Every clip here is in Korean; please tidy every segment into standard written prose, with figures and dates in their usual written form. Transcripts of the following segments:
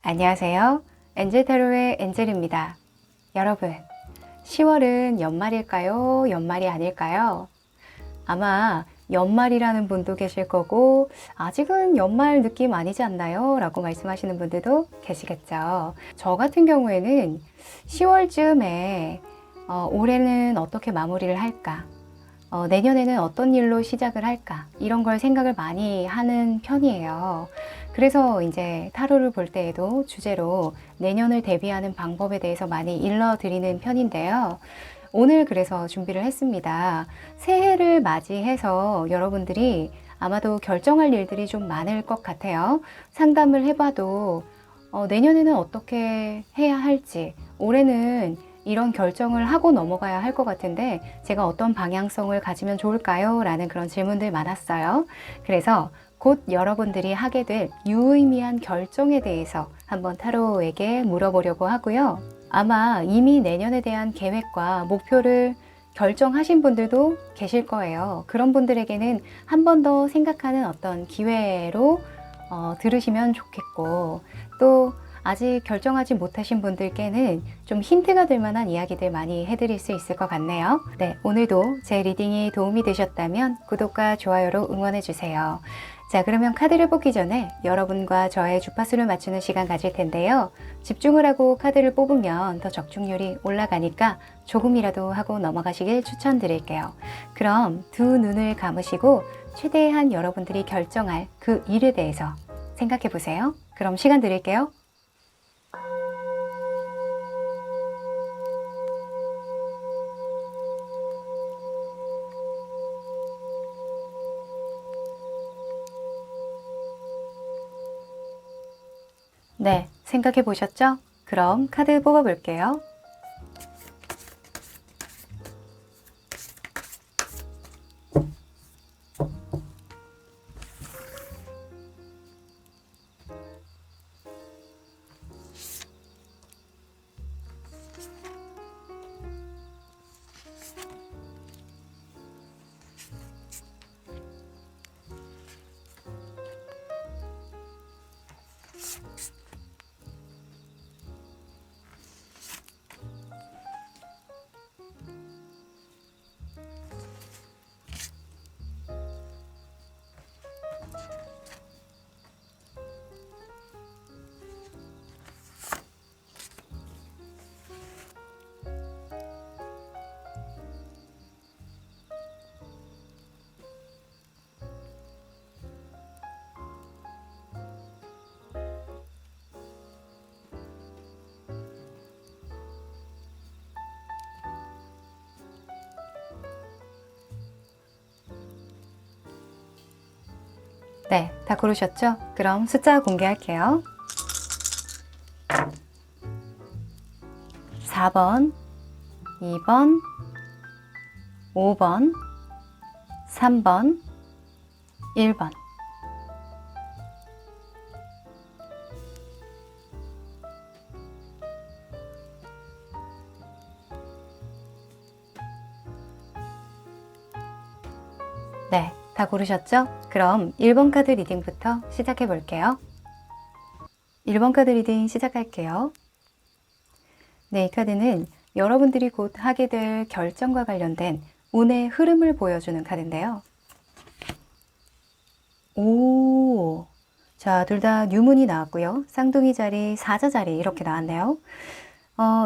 안녕하세요. 엔젤타로의 엔젤입니다. 여러분, 10월은 연말일까요? 연말이 아닐까요? 아마 연말이라는 분도 계실 거고, 아직은 연말 느낌 아니지 않나요? 라고 말씀하시는 분들도 계시겠죠. 저 같은 경우에는 10월쯤에 올해는 어떻게 마무리를 할까? 내년에는 어떤 일로 시작을 할까? 이런 걸 생각을 많이 하는 편이에요. 그래서 이제 타로를 볼 때에도 주제로 내년을 대비하는 방법에 대해서 많이 일러드리는 편인데요. 오늘 그래서 준비를 했습니다. 새해를 맞이해서 여러분들이 아마도 결정할 일들이 좀 많을 것 같아요. 상담을 해봐도 내년에는 어떻게 해야 할지, 올해는 이런 결정을 하고 넘어가야 할 것 같은데 제가 어떤 방향성을 가지면 좋을까요? 라는 그런 질문들 많았어요. 그래서 곧 여러분들이 하게 될 유의미한 결정에 대해서 한번 타로에게 물어보려고 하고요. 아마 이미 내년에 대한 계획과 목표를 결정하신 분들도 계실 거예요. 그런 분들에게는 한 번 더 생각하는 어떤 기회로 들으시면 좋겠고, 또 아직 결정하지 못하신 분들께는 좀 힌트가 될 만한 이야기들 많이 해드릴 수 있을 것 같네요. 네, 오늘도 제 리딩이 도움이 되셨다면 구독과 좋아요로 응원해주세요. 자, 그러면 카드를 뽑기 전에 여러분과 저의 주파수를 맞추는 시간 가질 텐데요. 집중을 하고 카드를 뽑으면 더 적중률이 올라가니까 조금이라도 하고 넘어가시길 추천드릴게요. 그럼 두 눈을 감으시고 최대한 여러분들이 결정할 그 일에 대해서 생각해 보세요. 그럼 시간 드릴게요. 네, 생각해 보셨죠? 그럼 카드 뽑아 볼게요. 네, 다 고르셨죠? 그럼 숫자 공개할게요. 4번, 2번, 5번, 3번, 1번. 네, 다 고르셨죠? 그럼 1번 카드 리딩부터 시작해 볼게요. 1번 카드 리딩 시작할게요. 네, 이 카드는 여러분들이 곧 하게 될 결정과 관련된 운의 흐름을 보여주는 카드인데요. 오, 자, 둘 다 뉴문이 나왔고요. 쌍둥이 자리, 사자 자리 이렇게 나왔네요.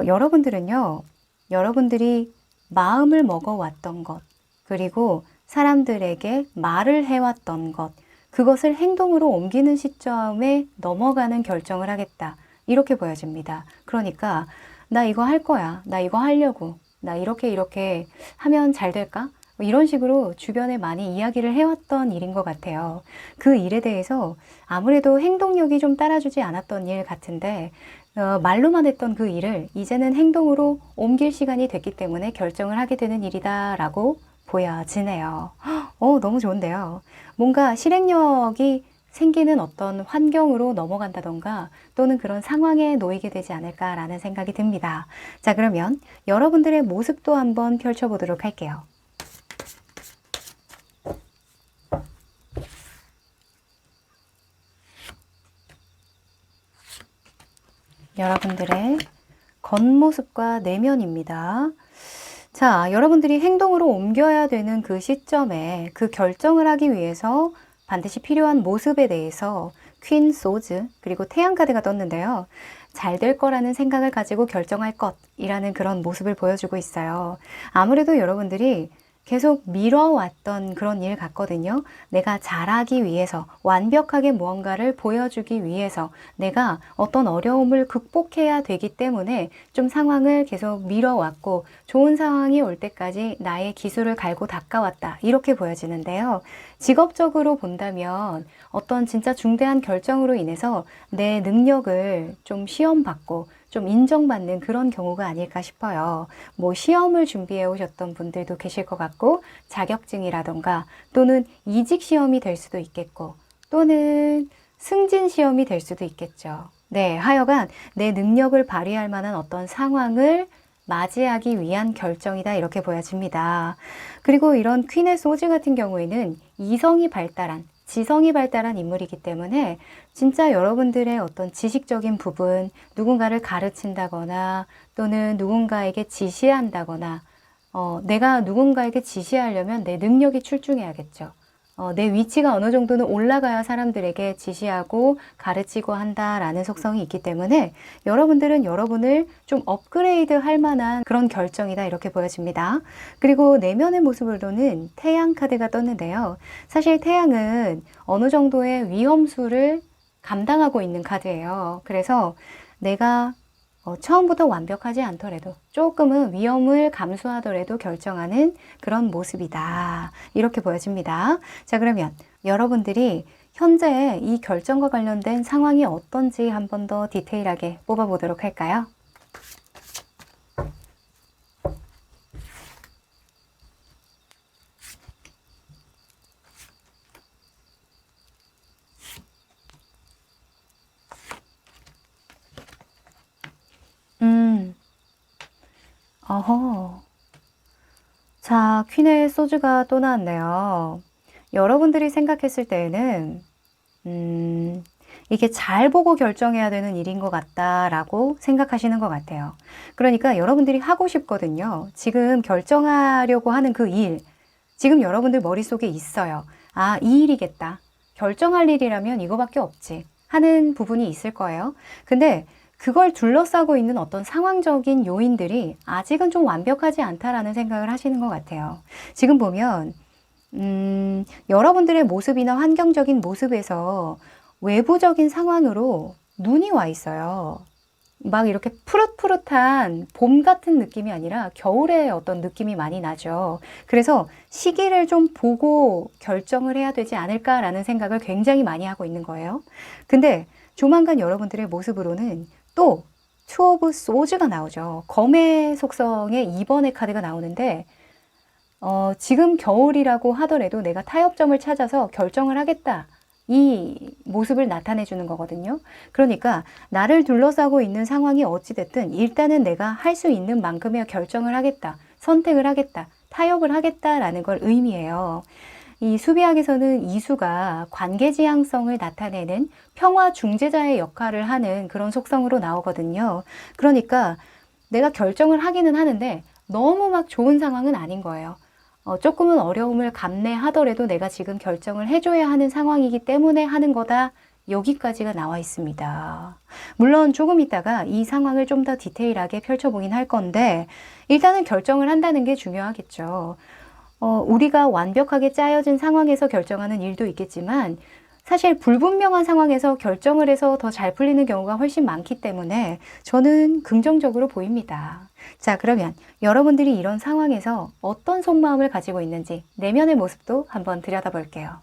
여러분들은요, 여러분들이 마음을 먹어왔던 것, 그리고 사람들에게 말을 해왔던 것, 그것을 행동으로 옮기는 시점에 넘어가는 결정을 하겠다. 이렇게 보여집니다. 그러니까, 나 이거 할 거야. 나 이거 하려고. 나 이렇게 하면 잘 될까? 뭐 이런 식으로 주변에 많이 이야기를 해왔던 일인 것 같아요. 그 일에 대해서 아무래도 행동력이 좀 따라주지 않았던 일 같은데, 말로만 했던 그 일을 이제는 행동으로 옮길 시간이 됐기 때문에 결정을 하게 되는 일이다라고 보여지네요. 너무 좋은데요. 뭔가 실행력이 생기는 어떤 환경으로 넘어간다던가 또는 그런 상황에 놓이게 되지 않을까라는 생각이 듭니다. 자, 그러면 여러분들의 모습도 한번 펼쳐보도록 할게요. 여러분들의 겉모습과 내면입니다. 자, 여러분들이 행동으로 옮겨야 되는 그 시점에 그 결정을 하기 위해서 반드시 필요한 모습에 대해서 퀸 소즈 그리고 태양 카드가 떴는데요. 잘 될 거라는 생각을 가지고 결정할 것이라는 그런 모습을 보여주고 있어요. 아무래도 여러분들이 계속 미뤄왔던 그런 일 같거든요. 내가 잘하기 위해서, 완벽하게 무언가를 보여주기 위해서 내가 어떤 어려움을 극복해야 되기 때문에 좀 상황을 계속 미뤄왔고 좋은 상황이 올 때까지 나의 기술을 갈고 닦아왔다. 이렇게 보여지는데요. 직업적으로 본다면 어떤 진짜 중대한 결정으로 인해서 내 능력을 좀 시험받고 좀 인정받는 그런 경우가 아닐까 싶어요. 뭐 시험을 준비해 오셨던 분들도 계실 것 같고 자격증이라던가 또는 이직 시험이 될 수도 있겠고 또는 승진 시험이 될 수도 있겠죠. 네, 하여간 내 능력을 발휘할 만한 어떤 상황을 맞이하기 위한 결정이다 이렇게 보여집니다. 그리고 이런 퀸의 소즈 같은 경우에는 이성이 발달한 지성이 발달한 인물이기 때문에 진짜 여러분들의 어떤 지식적인 부분, 누군가를 가르친다거나 또는 누군가에게 지시한다거나 내가 누군가에게 지시하려면 내 능력이 출중해야겠죠. 내 위치가 어느 정도는 올라가야 사람들에게 지시하고 가르치고 한다라는 속성이 있기 때문에 여러분들은 여러분을 좀 업그레이드 할 만한 그런 결정이다 이렇게 보여집니다. 그리고 내면의 모습으로는 태양 카드가 떴는데요. 사실 태양은 어느 정도의 위험수를 감당하고 있는 카드예요. 그래서 내가 처음부터 완벽하지 않더라도 조금은 위험을 감수하더라도 결정하는 그런 모습이다. 이렇게 보여집니다. 자, 그러면 여러분들이 현재 이 결정과 관련된 상황이 어떤지 한 번 더 디테일하게 뽑아보도록 할까요? 어허. 자, 퀸의 소주가 또 나왔네요. 여러분들이 생각했을 때에는, 이게 잘 보고 결정해야 되는 일인 것 같다라고 생각하시는 것 같아요. 그러니까 여러분들이 하고 싶거든요. 지금 결정하려고 하는 그 일, 지금 여러분들 머릿속에 있어요. 아, 이 일이겠다. 결정할 일이라면 이거밖에 없지. 하는 부분이 있을 거예요. 근데 그걸 둘러싸고 있는 어떤 상황적인 요인들이 아직은 좀 완벽하지 않다라는 생각을 하시는 것 같아요. 지금 보면, 여러분들의 모습이나 환경적인 모습에서 외부적인 상황으로 눈이 와 있어요. 막 이렇게 푸릇푸릇한 봄 같은 느낌이 아니라 겨울의 어떤 느낌이 많이 나죠. 그래서 시기를 좀 보고 결정을 해야 되지 않을까라는 생각을 굉장히 많이 하고 있는 거예요. 근데 조만간 여러분들의 모습으로는 또 투 오브 소즈가 나오죠. 검의 속성의 2번의 카드가 나오는데 지금 겨울이라고 하더라도 내가 타협점을 찾아서 결정을 하겠다. 이 모습을 나타내 주는 거거든요. 그러니까 나를 둘러싸고 있는 상황이 어찌됐든 일단은 내가 할 수 있는 만큼의 결정을 하겠다. 선택을 하겠다. 타협을 하겠다라는 걸 의미해요. 이 수비학에서는 이수가 관계지향성을 나타내는 평화 중재자의 역할을 하는 그런 속성으로 나오거든요. 그러니까 내가 결정을 하기는 하는데 너무 막 좋은 상황은 아닌 거예요. 조금은 어려움을 감내하더라도 내가 지금 결정을 해줘야 하는 상황이기 때문에 하는 거다. 여기까지가 나와 있습니다. 물론 조금 있다가 이 상황을 좀 더 디테일하게 펼쳐보긴 할 건데 일단은 결정을 한다는 게 중요하겠죠. 우리가 완벽하게 짜여진 상황에서 결정하는 일도 있겠지만 사실 불분명한 상황에서 결정을 해서 더 잘 풀리는 경우가 훨씬 많기 때문에 저는 긍정적으로 보입니다. 자, 그러면 여러분들이 이런 상황에서 어떤 속마음을 가지고 있는지 내면의 모습도 한번 들여다볼게요.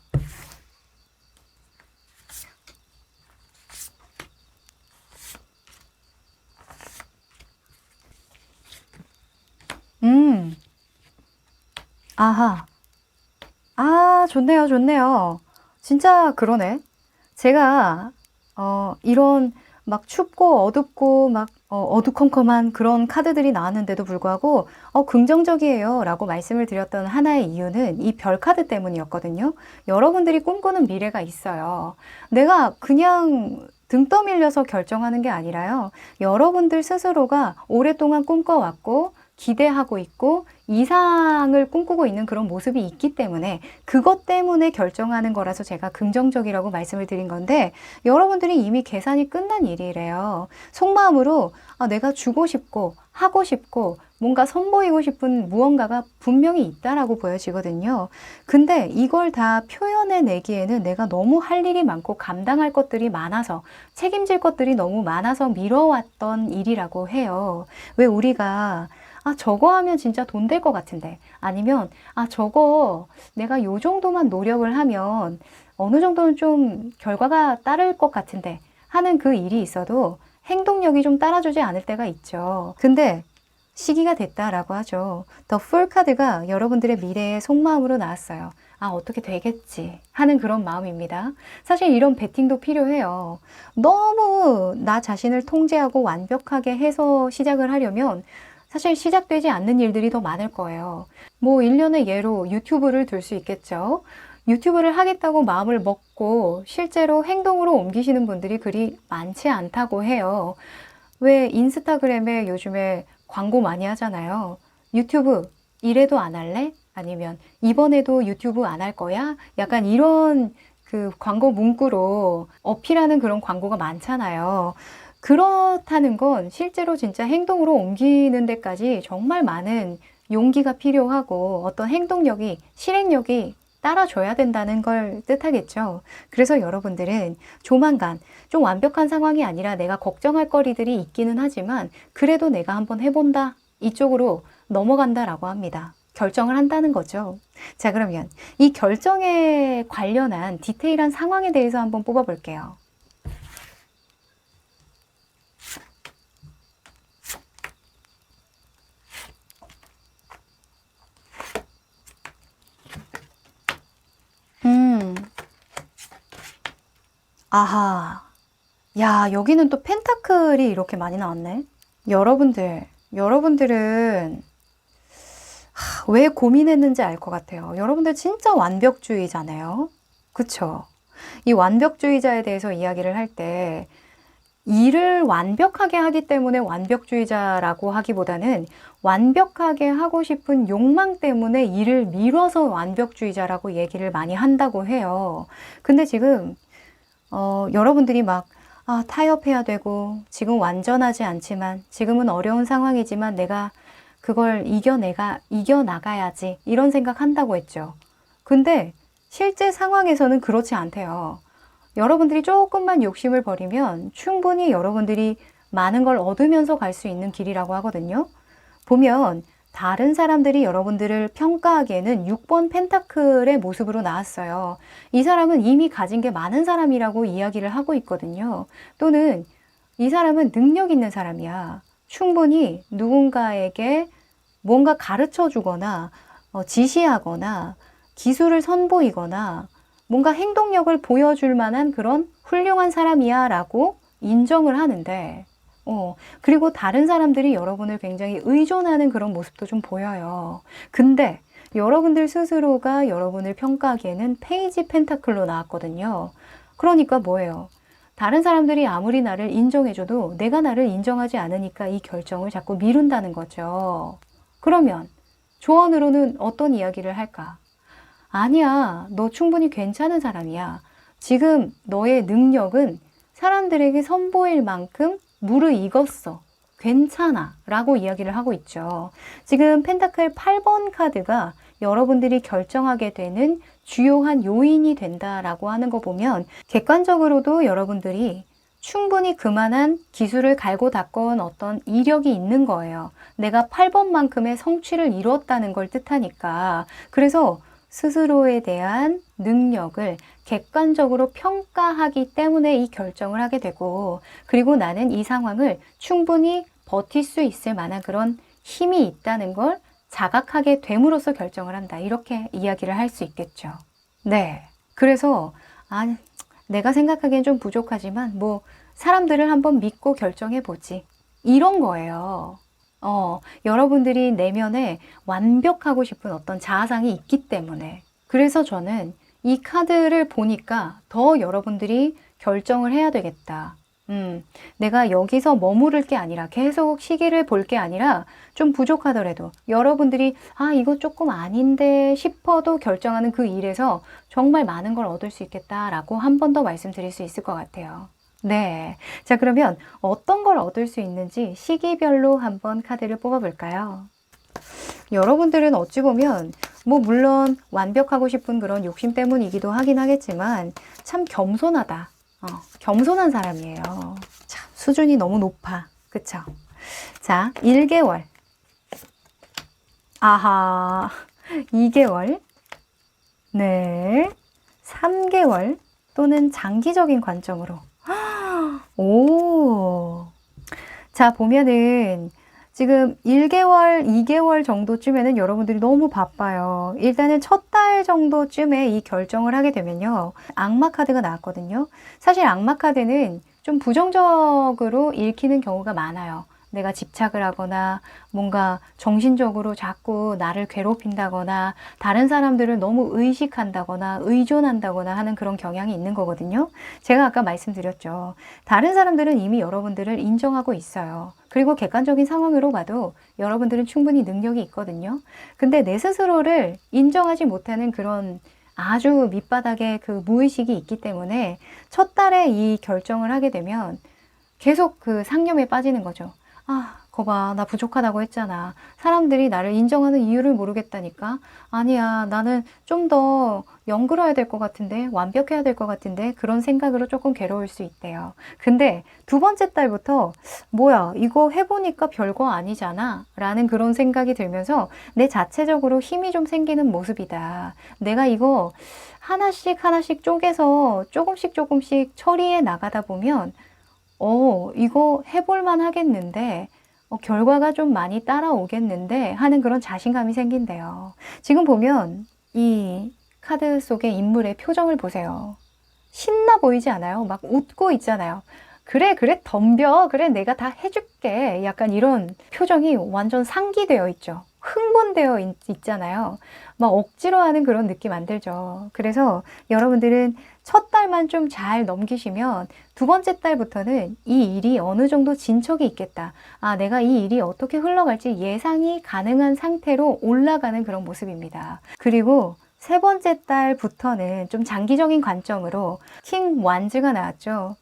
아하. 아, 좋네요, 좋네요. 진짜 그러네. 제가, 이런 막 춥고 어둡고 막 어두컴컴한 그런 카드들이 나왔는데도 불구하고, 긍정적이에요. 라고 말씀을 드렸던 하나의 이유는 이 별 카드 때문이었거든요. 여러분들이 꿈꾸는 미래가 있어요. 내가 그냥 등 떠밀려서 결정하는 게 아니라요. 여러분들 스스로가 오랫동안 꿈꿔왔고 기대하고 있고 이상을 꿈꾸고 있는 그런 모습이 있기 때문에 그것 때문에 결정하는 거라서 제가 긍정적이라고 말씀을 드린 건데 여러분들이 이미 계산이 끝난 일이래요. 속마음으로 내가 주고 싶고 하고 싶고 뭔가 선보이고 싶은 무언가가 분명히 있다라고 보여지거든요. 근데 이걸 다 표현해내기에는 내가 너무 할 일이 많고 감당할 것들이 많아서 책임질 것들이 너무 많아서 미뤄왔던 일이라고 해요. 왜 우리가 저거 하면 진짜 돈 될 것 같은데 아니면 저거 내가 요 정도만 노력을 하면 어느 정도는 좀 결과가 따를 것 같은데 하는 그 일이 있어도 행동력이 좀 따라주지 않을 때가 있죠. 근데 시기가 됐다라고 하죠. 더 풀 카드가 여러분들의 미래의 속마음으로 나왔어요. 어떻게 되겠지 하는 그런 마음입니다. 사실 이런 배팅도 필요해요. 너무 나 자신을 통제하고 완벽하게 해서 시작을 하려면 사실 시작되지 않는 일들이 더 많을 거예요. 뭐 일련의 예로 유튜브를 들 수 있겠죠. 유튜브를 하겠다고 마음을 먹고 실제로 행동으로 옮기시는 분들이 그리 많지 않다고 해요. 왜 인스타그램에 요즘에 광고 많이 하잖아요. 유튜브 이래도 안 할래? 아니면 이번에도 유튜브 안 할 거야? 약간 이런 그 광고 문구로 어필하는 그런 광고가 많잖아요. 그렇다는 건 실제로 진짜 행동으로 옮기는 데까지 정말 많은 용기가 필요하고 어떤 행동력이, 실행력이 따라줘야 된다는 걸 뜻하겠죠. 그래서 여러분들은 조만간 좀 완벽한 상황이 아니라 내가 걱정할 거리들이 있기는 하지만 그래도 내가 한번 해본다. 이쪽으로 넘어간다라고 합니다. 결정을 한다는 거죠. 자, 그러면 이 결정에 관련한 디테일한 상황에 대해서 한번 뽑아볼게요. 아하. 야, 여기는 또 펜타클이 이렇게 많이 나왔네. 여러분들은 왜 고민했는지 알 것 같아요. 여러분들 진짜 완벽주의잖아요. 그쵸? 이 완벽주의자에 대해서 이야기를 할 때 일을 완벽하게 하기 때문에 완벽주의자라고 하기보다는 완벽하게 하고 싶은 욕망 때문에 일을 미뤄서 완벽주의자라고 얘기를 많이 한다고 해요. 근데 지금 여러분들이 막 타협해야 되고 지금 완전하지 않지만 지금은 어려운 상황이지만 내가 그걸 이겨나가야지 이런 생각한다고 했죠. 근데 실제 상황에서는 그렇지 않대요. 여러분들이 조금만 욕심을 버리면 충분히 여러분들이 많은 걸 얻으면서 갈 수 있는 길이라고 하거든요. 보면 다른 사람들이 여러분들을 평가하기에는 6번 펜타클의 모습으로 나왔어요. 이 사람은 이미 가진 게 많은 사람이라고 이야기를 하고 있거든요. 또는 이 사람은 능력 있는 사람이야. 충분히 누군가에게 뭔가 가르쳐 주거나 지시하거나 기술을 선보이거나 뭔가 행동력을 보여줄 만한 그런 훌륭한 사람이야 라고 인정을 하는데 그리고 다른 사람들이 여러분을 굉장히 의존하는 그런 모습도 좀 보여요. 근데 여러분들 스스로가 여러분을 평가하기에는 페이지 펜타클로 나왔거든요. 그러니까 뭐예요? 다른 사람들이 아무리 나를 인정해줘도 내가 나를 인정하지 않으니까 이 결정을 자꾸 미룬다는 거죠. 그러면 조언으로는 어떤 이야기를 할까? 아니야, 너 충분히 괜찮은 사람이야. 지금 너의 능력은 사람들에게 선보일 만큼 무르익었어. 괜찮아. 라고 이야기를 하고 있죠. 지금 펜타클 8번 카드가 여러분들이 결정하게 되는 주요한 요인이 된다라고 하는 거 보면 객관적으로도 여러분들이 충분히 그만한 기술을 갈고 닦아온 어떤 이력이 있는 거예요. 내가 8번만큼의 성취를 이루었다는 걸 뜻하니까. 그래서 스스로에 대한 능력을 객관적으로 평가하기 때문에 이 결정을 하게 되고, 그리고 나는 이 상황을 충분히 버틸 수 있을 만한 그런 힘이 있다는 걸 자각하게 됨으로써 결정을 한다. 이렇게 이야기를 할 수 있겠죠. 네. 그래서 내가 생각하기엔 좀 부족하지만 뭐 사람들을 한번 믿고 결정해 보지. 이런 거예요. 여러분들이 내면에 완벽하고 싶은 어떤 자아상이 있기 때문에. 그래서 저는 이 카드를 보니까 더 여러분들이 결정을 해야 되겠다. 내가 여기서 머무를 게 아니라 계속 시기를 볼 게 아니라 좀 부족하더라도 여러분들이 이거 조금 아닌데 싶어도 결정하는 그 일에서 정말 많은 걸 얻을 수 있겠다라고 한 번 더 말씀드릴 수 있을 것 같아요. 네. 자, 그러면 어떤 걸 얻을 수 있는지 시기별로 한번 카드를 뽑아볼까요? 여러분들은 어찌 보면 물론 완벽하고 싶은 그런 욕심 때문이기도 하긴 하겠지만 참 겸손하다. 겸손한 사람이에요. 참 수준이 너무 높아. 그쵸? 자, 1개월. 아하. 2개월. 네. 3개월 또는 장기적인 관점으로. 오. 자, 보면은 지금 1개월, 2개월 정도쯤에는 여러분들이 너무 바빠요. 일단은 첫 달 정도쯤에 이 결정을 하게 되면요. 악마 카드가 나왔거든요. 사실 악마 카드는 좀 부정적으로 읽히는 경우가 많아요. 내가 집착을 하거나 뭔가 정신적으로 자꾸 나를 괴롭힌다거나 다른 사람들을 너무 의식한다거나 의존한다거나 하는 그런 경향이 있는 거거든요. 제가 아까 말씀드렸죠. 다른 사람들은 이미 여러분들을 인정하고 있어요. 그리고 객관적인 상황으로 봐도 여러분들은 충분히 능력이 있거든요. 근데 내 스스로를 인정하지 못하는 그런 아주 밑바닥의 그 무의식이 있기 때문에 첫 달에 이 결정을 하게 되면 계속 그 상념에 빠지는 거죠. 거봐, 나 부족하다고 했잖아. 사람들이 나를 인정하는 이유를 모르겠다니까. 아니야, 나는 좀 더 연그러야 될 것 같은데, 완벽해야 될 것 같은데, 그런 생각으로 조금 괴로울 수 있대요. 근데 두 번째 달부터 뭐야, 이거 해보니까 별거 아니잖아 라는 그런 생각이 들면서 내 자체적으로 힘이 좀 생기는 모습이다. 내가 이거 하나씩 하나씩 쪼개서 조금씩 처리해 나가다 보면 이거 해볼만 하겠는데, 결과가 좀 많이 따라오겠는데 하는 그런 자신감이 생긴대요. 지금 보면 이 카드 속의 인물의 표정을 보세요. 신나 보이지 않아요? 막 웃고 있잖아요. 그래, 덤벼. 그래, 내가 다 해줄게. 약간 이런 표정이 완전 상기되어 있죠. 흥분되어 있잖아요. 막 억지로 하는 그런 느낌 안 들죠. 그래서 여러분들은 첫 달만 좀 잘 넘기시면 두 번째 달부터는 이 일이 어느 정도 진척이 있겠다. 내가 이 일이 어떻게 흘러갈지 예상이 가능한 상태로 올라가는 그런 모습입니다. 그리고 세 번째 달부터는 좀 장기적인 관점으로 킹 완즈가 나왔죠.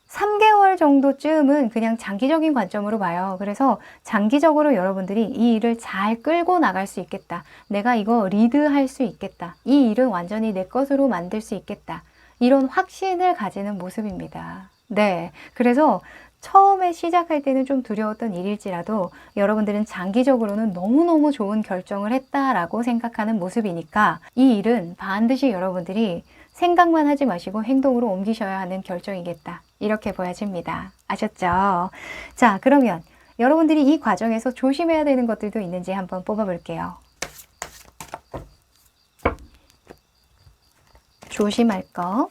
3개월 정도쯤은 그냥 장기적인 관점으로 봐요. 그래서 장기적으로 여러분들이 이 일을 잘 끌고 나갈 수 있겠다. 내가 이거 리드할 수 있겠다. 이 일은 완전히 내 것으로 만들 수 있겠다. 이런 확신을 가지는 모습입니다. 네. 그래서 처음에 시작할 때는 좀 두려웠던 일일지라도 여러분들은 장기적으로는 너무너무 좋은 결정을 했다라고 생각하는 모습이니까 이 일은 반드시 여러분들이 생각만 하지 마시고 행동으로 옮기셔야 하는 결정이겠다. 이렇게 보여집니다. 아셨죠? 자, 그러면 여러분들이 이 과정에서 조심해야 되는 것들도 있는지 한번 뽑아볼게요. 조심할 거.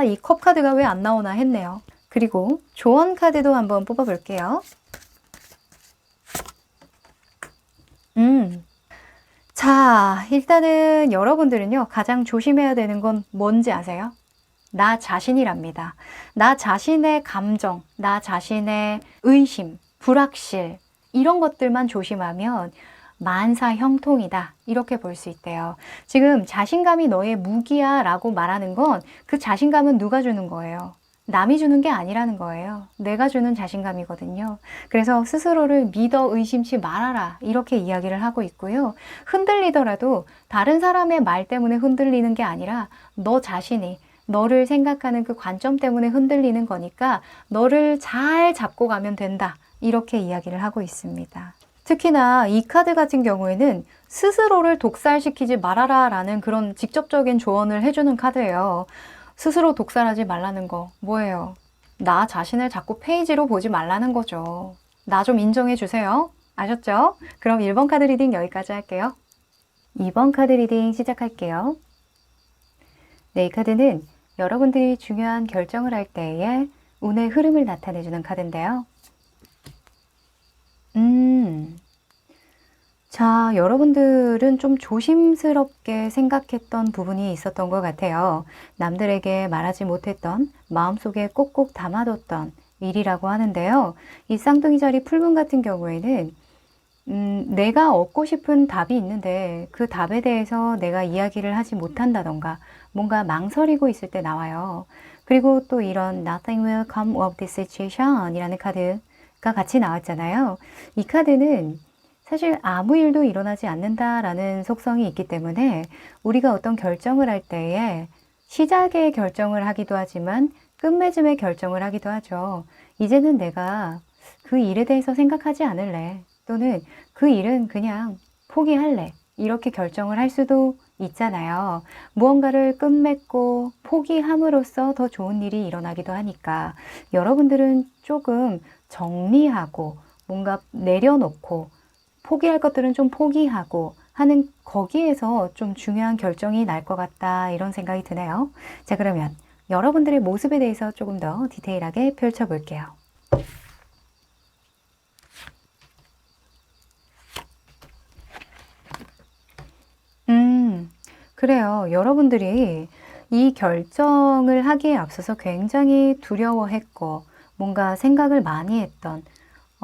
이 컵 카드가 왜 안 나오나 했네요. 그리고 조언 카드도 한번 뽑아볼게요. 자, 일단은 여러분들은요, 가장 조심해야 되는 건 뭔지 아세요? 나 자신이랍니다. 나 자신의 감정, 나 자신의 의심, 불확실, 이런 것들만 조심하면 만사 형통이다. 이렇게 볼 수 있대요. 지금 자신감이 너의 무기야 라고 말하는 건 그 자신감은 누가 주는 거예요? 남이 주는 게 아니라는 거예요. 내가 주는 자신감이거든요. 그래서 스스로를 믿어 의심치 말아라. 이렇게 이야기를 하고 있고요. 흔들리더라도 다른 사람의 말 때문에 흔들리는 게 아니라 너 자신이 너를 생각하는 그 관점 때문에 흔들리는 거니까 너를 잘 잡고 가면 된다. 이렇게 이야기를 하고 있습니다. 특히나 이 카드 같은 경우에는 스스로를 독살시키지 말아라 라는 그런 직접적인 조언을 해주는 카드예요. 스스로 독살하지 말라는 거 뭐예요? 나 자신을 자꾸 페이지로 보지 말라는 거죠. 나 좀 인정해 주세요. 아셨죠? 그럼 1번 카드 리딩 여기까지 할게요. 2번 카드 리딩 시작할게요. 네, 이 카드는 여러분들이 중요한 결정을 할 때의 운의 흐름을 나타내주는 카드인데요. 자, 여러분들은 좀 조심스럽게 생각했던 부분이 있었던 것 같아요. 남들에게 말하지 못했던, 마음속에 꼭꼭 담아뒀던 일이라고 하는데요. 이 쌍둥이 자리 풀분 같은 경우에는 내가 얻고 싶은 답이 있는데 그 답에 대해서 내가 이야기를 하지 못한다던가 뭔가 망설이고 있을 때 나와요. 그리고 또 이런 Nothing will come of this situation 이라는 카드가 같이 나왔잖아요. 이 카드는 사실 아무 일도 일어나지 않는다라는 속성이 있기 때문에 우리가 어떤 결정을 할 때에 시작의 결정을 하기도 하지만 끝맺음의 결정을 하기도 하죠. 이제는 내가 그 일에 대해서 생각하지 않을래. 또는 그 일은 그냥 포기할래. 이렇게 결정을 할 수도 있잖아요. 무언가를 끝맺고 포기함으로써 더 좋은 일이 일어나기도 하니까 여러분들은 조금 정리하고 뭔가 내려놓고 포기할 것들은 좀 포기하고 하는 거기에서 좀 중요한 결정이 날 것 같다 이런 생각이 드네요. 자, 그러면 여러분들의 모습에 대해서 조금 더 디테일하게 펼쳐볼게요. 그래요. 여러분들이 이 결정을 하기에 앞서서 굉장히 두려워했고 뭔가 생각을 많이 했던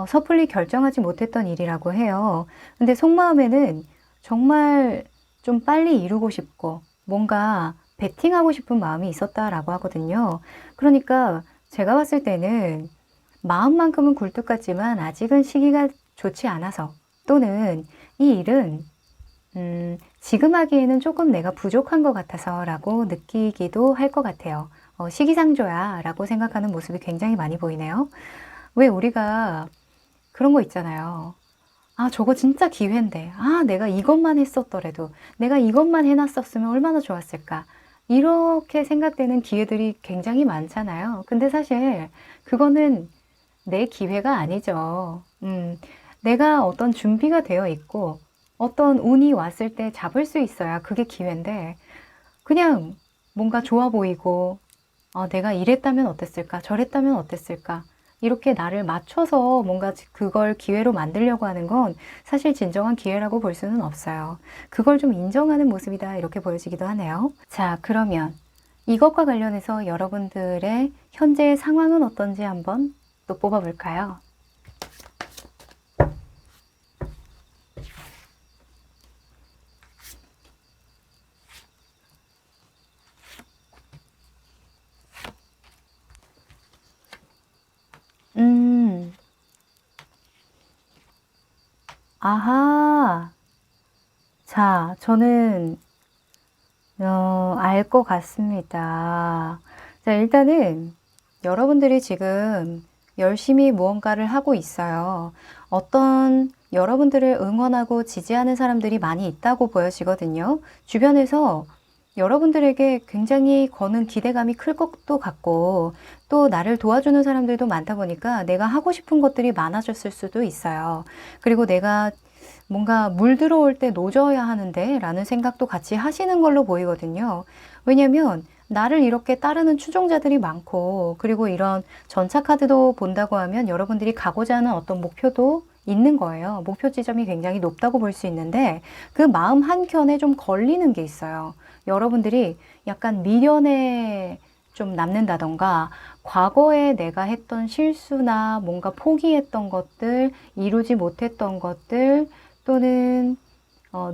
섣불리 결정하지 못했던 일이라고 해요. 근데 속마음에는 정말 좀 빨리 이루고 싶고 뭔가 베팅하고 싶은 마음이 있었다라고 하거든요. 그러니까 제가 봤을 때는 마음만큼은 굴뚝 같지만 아직은 시기가 좋지 않아서 또는 이 일은 지금 하기에는 조금 내가 부족한 것 같아서 라고 느끼기도 할 것 같아요. 시기상조야 라고 생각하는 모습이 굉장히 많이 보이네요. 왜 우리가 그런 거 있잖아요. 아, 저거 진짜 기회인데. 아, 내가 이것만 했었더라도, 내가 이것만 해놨었으면 얼마나 좋았을까. 이렇게 생각되는 기회들이 굉장히 많잖아요. 근데 사실 그거는 내 기회가 아니죠. 내가 어떤 준비가 되어 있고, 어떤 운이 왔을 때 잡을 수 있어야 그게 기회인데, 그냥 뭔가 좋아 보이고, 내가 이랬다면 어땠을까? 저랬다면 어땠을까? 이렇게 나를 맞춰서 뭔가 그걸 기회로 만들려고 하는 건 사실 진정한 기회라고 볼 수는 없어요. 그걸 좀 인정하는 모습이다 이렇게 보여지기도 하네요. 자, 그러면 이것과 관련해서 여러분들의 현재의 상황은 어떤지 한번 또 뽑아볼까요? 음, 아하. 자, 저는 알 것 같습니다. 자, 일단은 여러분들이 지금 열심히 무언가를 하고 있어요. 어떤 여러분들을 응원하고 지지하는 사람들이 많이 있다고 보여지거든요. 주변에서 여러분들에게 굉장히 거는 기대감이 클 것도 같고, 또 나를 도와주는 사람들도 많다 보니까 내가 하고 싶은 것들이 많아졌을 수도 있어요. 그리고 내가 뭔가 물 들어올 때 노져야 하는데 라는 생각도 같이 하시는 걸로 보이거든요. 왜냐면 나를 이렇게 따르는 추종자들이 많고 그리고 이런 전차 카드도 본다고 하면 여러분들이 가고자 하는 어떤 목표도 있는 거예요. 목표 지점이 굉장히 높다고 볼 수 있는데 그 마음 한켠에 좀 걸리는 게 있어요. 여러분들이 약간 미련에 좀 남는다던가 과거에 내가 했던 실수나 뭔가 포기했던 것들, 이루지 못했던 것들 또는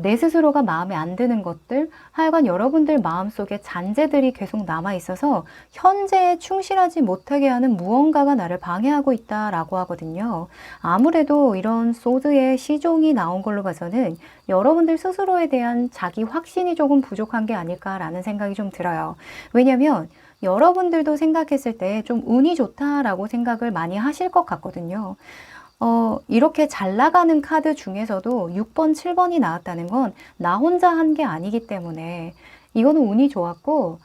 내 스스로가 마음에 안 드는 것들, 하여간 여러분들 마음속에 잔재들이 계속 남아 있어서 현재에 충실하지 못하게 하는 무언가가 나를 방해하고 있다라고 하거든요. 아무래도 이런 소드의 시종이 나온 걸로 봐서는 여러분들 스스로에 대한 자기 확신이 조금 부족한 게 아닐까라는 생각이 좀 들어요. 왜냐면 여러분들도 생각했을 때 좀 운이 좋다라고 생각을 많이 하실 것 같거든요. 이렇게 잘 나가는 카드 중에서도 6번, 7번이 나왔다는 건 나 혼자 한 게 아니기 때문에 이거는 운이 좋았고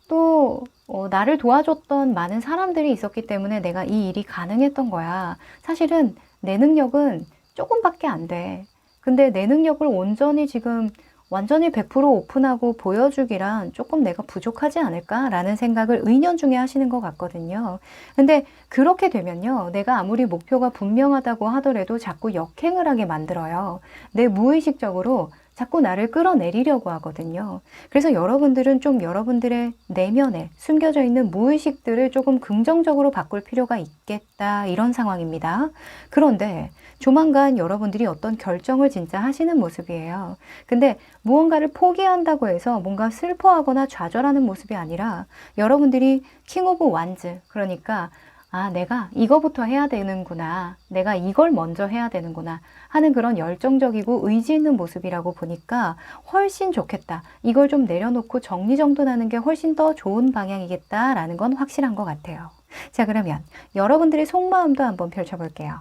또 나를 도와줬던 많은 사람들이 있었기 때문에 내가 이 일이 가능했던 거야. 사실은 내 능력은 조금밖에 안 돼. 근데 내 능력을 온전히 지금 완전히 100% 오픈하고 보여주기란 조금 내가 부족하지 않을까라는 생각을 의년중에 하시는 것 같거든요. 근데 그렇게 되면요, 내가 아무리 목표가 분명하다고 하더라도 자꾸 역행을 하게 만들어요. 내 무의식적으로 자꾸 나를 끌어내리려고 하거든요. 그래서 여러분들은 좀 여러분들의 내면에 숨겨져 있는 무의식들을 조금 긍정적으로 바꿀 필요가 있겠다, 이런 상황입니다. 그런데 조만간 여러분들이 어떤 결정을 진짜 하시는 모습이에요. 근데 무언가를 포기한다고 해서 뭔가 슬퍼하거나 좌절하는 모습이 아니라 여러분들이 킹 오브 완즈, 그러니까 아, 내가 이거부터 해야 되는구나, 내가 이걸 먼저 해야 되는구나 하는 그런 열정적이고 의지 있는 모습이라고 보니까 훨씬 좋겠다. 이걸 좀 내려놓고 정리정돈하는 게 훨씬 더 좋은 방향이겠다라는 건 확실한 것 같아요. 자, 그러면 여러분들의 속마음도 한번 펼쳐볼게요.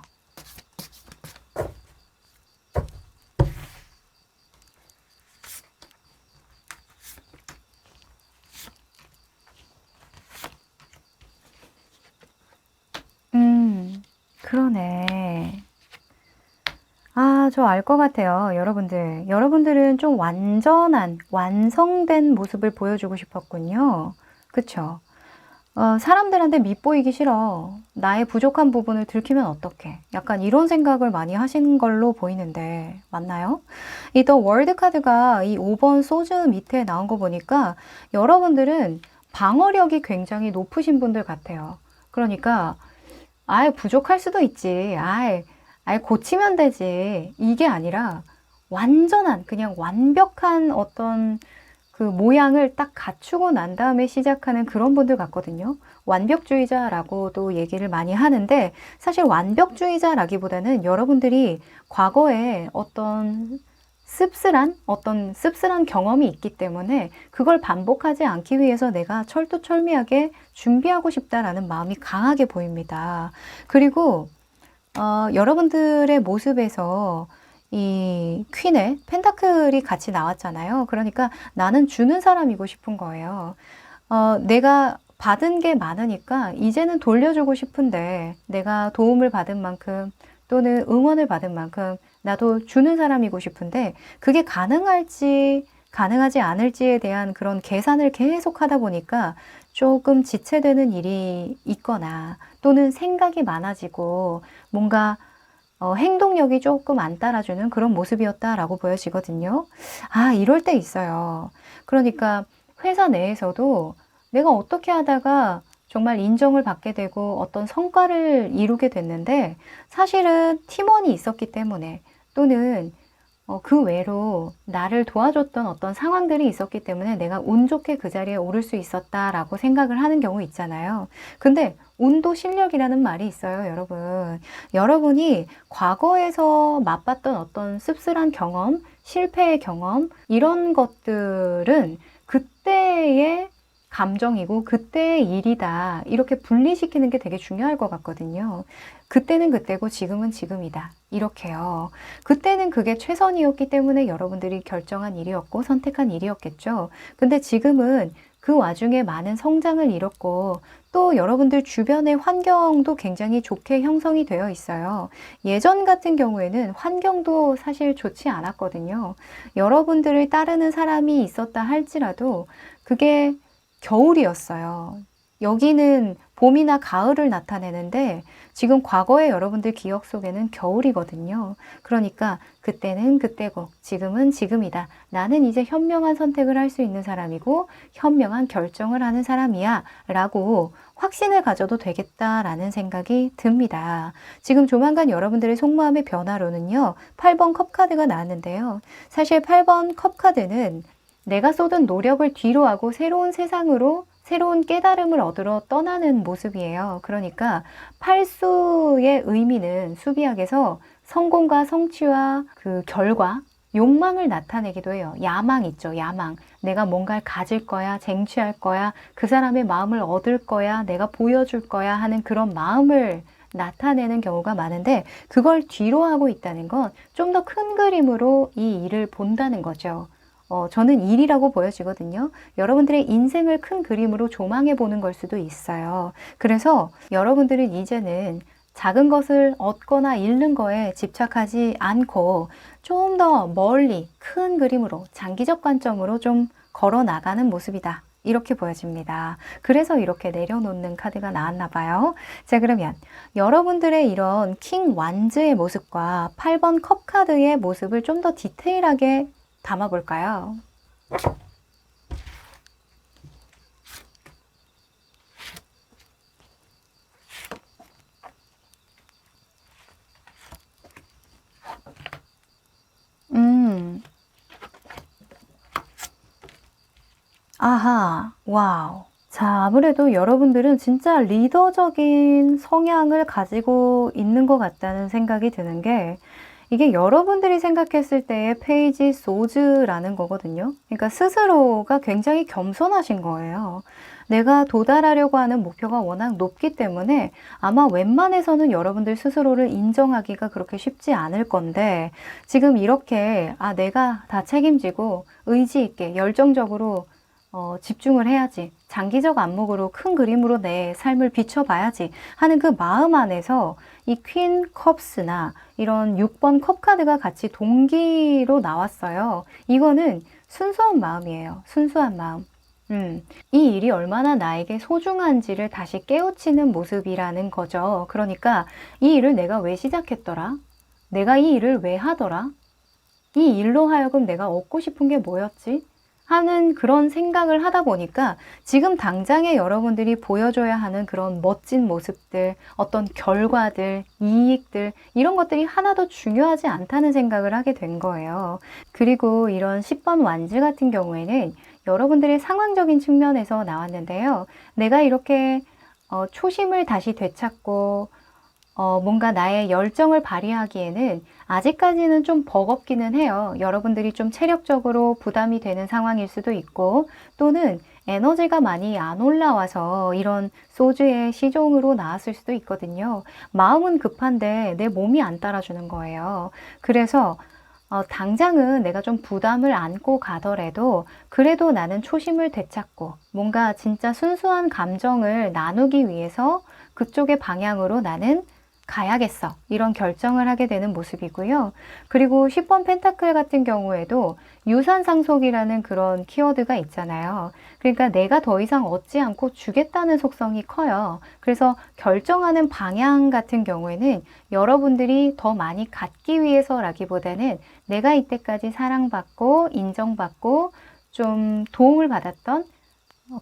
그러네. 아, 저 알 것 같아요. 여러분들. 여러분들은 좀 완전한, 완성된 모습을 보여주고 싶었군요. 그쵸? 사람들한테 밉보이기 싫어. 나의 부족한 부분을 들키면 어떡해. 약간 이런 생각을 많이 하시는 걸로 보이는데, 맞나요? 이 더 월드 카드가 이 5번 소즈 밑에 나온 거 보니까 여러분들은 방어력이 굉장히 높으신 분들 같아요. 그러니까, 아예 부족할 수도 있지. 아예 고치면 되지. 이게 아니라 완전한, 그냥 완벽한 어떤 그 모양을 딱 갖추고 난 다음에 시작하는 그런 분들 같거든요. 완벽주의자라고도 얘기를 많이 하는데, 사실 완벽주의자라기보다는 여러분들이 과거에 어떤 씁쓸한 경험이 있기 때문에 그걸 반복하지 않기 위해서 내가 철두철미하게 준비하고 싶다라는 마음이 강하게 보입니다. 그리고 여러분들의 모습에서 이 퀸의 펜타클이 같이 나왔잖아요. 그러니까 나는 주는 사람이고 싶은 거예요. 내가 받은 게 많으니까 이제는 돌려주고 싶은데, 내가 도움을 받은 만큼 또는 응원을 받은 만큼 나도 주는 사람이고 싶은데, 그게 가능할지 가능하지 않을지에 대한 그런 계산을 계속 하다 보니까 조금 지체되는 일이 있거나 또는 생각이 많아지고 뭔가 행동력이 조금 안 따라주는 그런 모습이었다라고 보여지거든요. 아, 이럴 때 있어요. 그러니까 회사 내에서도 내가 어떻게 하다가 정말 인정을 받게 되고 어떤 성과를 이루게 됐는데, 사실은 팀원이 있었기 때문에 또는 그 외로 나를 도와줬던 어떤 상황들이 있었기 때문에 내가 운 좋게 그 자리에 오를 수 있었다라고 생각을 하는 경우 있잖아요. 근데 운도 실력이라는 말이 있어요, 여러분. 여러분이 과거에서 맛봤던 어떤 씁쓸한 경험, 실패의 경험, 이런 것들은 그때의 감정이고 그때의 일이다, 이렇게 분리시키는 게 되게 중요할 것 같거든요. 그때는 그때고 지금은 지금이다, 이렇게요. 그때는 그게 최선이었기 때문에 여러분들이 결정한 일이었고 선택한 일이었겠죠. 근데 지금은 그 와중에 많은 성장을 이뤘고 또 여러분들 주변의 환경도 굉장히 좋게 형성이 되어 있어요. 예전 같은 경우에는 환경도 사실 좋지 않았거든요. 여러분들을 따르는 사람이 있었다 할지라도 그게 겨울이었어요. 여기는 봄이나 가을을 나타내는데 지금 과거의 여러분들 기억 속에는 겨울이거든요. 그러니까 그때는 그때고 지금은 지금이다. 나는 이제 현명한 선택을 할 수 있는 사람이고 현명한 결정을 하는 사람이야 라고 확신을 가져도 되겠다라는 생각이 듭니다. 지금 조만간 여러분들의 속마음의 변화로는요, 8번 컵카드가 나왔는데요. 사실 8번 컵카드는 내가 쏟은 노력을 뒤로하고 새로운 세상으로 새로운 깨달음을 얻으러 떠나는 모습이에요. 그러니까 팔수의 의미는 수비학에서 성공과 성취와 그 결과, 욕망을 나타내기도 해요. 야망 있죠, 야망. 내가 뭔가를 가질 거야, 쟁취할 거야, 그 사람의 마음을 얻을 거야, 내가 보여줄 거야 하는 그런 마음을 나타내는 경우가 많은데, 그걸 뒤로 하고 있다는 건 좀 더 큰 그림으로 이 일을 본다는 거죠. 저는 일이라고 보여지거든요. 여러분들의 인생을 큰 그림으로 조망해 보는 걸 수도 있어요. 그래서 여러분들은 이제는 작은 것을 얻거나 잃는 거에 집착하지 않고 좀 더 멀리 큰 그림으로 장기적 관점으로 좀 걸어 나가는 모습이다. 이렇게 보여집니다. 그래서 이렇게 내려놓는 카드가 나왔나 봐요. 자, 그러면 여러분들의 이런 킹 완즈의 모습과 8번 컵 카드의 모습을 좀 더 디테일하게 담아 볼까요? 아하, 와우. 자, 아무래도 여러분들은 진짜 리더적인 성향을 가지고 있는 것 같다는 생각이 드는 게, 이게 여러분들이 생각했을 때의 페이지 소즈라는 거거든요. 그러니까 스스로가 굉장히 겸손하신 거예요. 내가 도달하려고 하는 목표가 워낙 높기 때문에 아마 웬만해서는 여러분들 스스로를 인정하기가 그렇게 쉽지 않을 건데, 지금 이렇게 내가 다 책임지고 의지 있게 열정적으로 집중을 해야지, 장기적 안목으로 큰 그림으로 내 삶을 비춰봐야지 하는 그 마음 안에서 이 퀸 컵스나 이런 6번 컵 카드가 같이 동기로 나왔어요. 이거는 순수한 마음이에요. 순수한 마음. 이 일이 얼마나 나에게 소중한지를 다시 깨우치는 모습이라는 거죠. 그러니까 이 일을 내가 왜 시작했더라? 내가 이 일을 왜 하더라? 이 일로 하여금 내가 얻고 싶은 게 뭐였지? 하는 그런 생각을 하다 보니까 지금 당장에 여러분들이 보여줘야 하는 그런 멋진 모습들, 어떤 결과들, 이익들, 이런 것들이 하나도 중요하지 않다는 생각을 하게 된 거예요. 그리고 이런 10번 완즈 같은 경우에는 여러분들의 상황적인 측면에서 나왔는데요. 내가 이렇게 초심을 다시 되찾고 뭔가 나의 열정을 발휘하기에는 아직까지는 좀 버겁기는 해요. 여러분들이 좀 체력적으로 부담이 되는 상황일 수도 있고, 또는 에너지가 많이 안 올라와서 이런 소주의 시종으로 나왔을 수도 있거든요. 마음은 급한데 내 몸이 안 따라주는 거예요. 그래서 당장은 내가 좀 부담을 안고 가더라도 그래도 나는 초심을 되찾고 뭔가 진짜 순수한 감정을 나누기 위해서 그쪽의 방향으로 나는 가야겠어. 이런 결정을 하게 되는 모습이고요. 그리고 10번 펜타클 같은 경우에도 유산상속이라는 그런 키워드가 있잖아요. 그러니까 내가 더 이상 얻지 않고 주겠다는 속성이 커요. 그래서 결정하는 방향 같은 경우에는 여러분들이 더 많이 갖기 위해서라기보다는 내가 이때까지 사랑받고 인정받고 좀 도움을 받았던,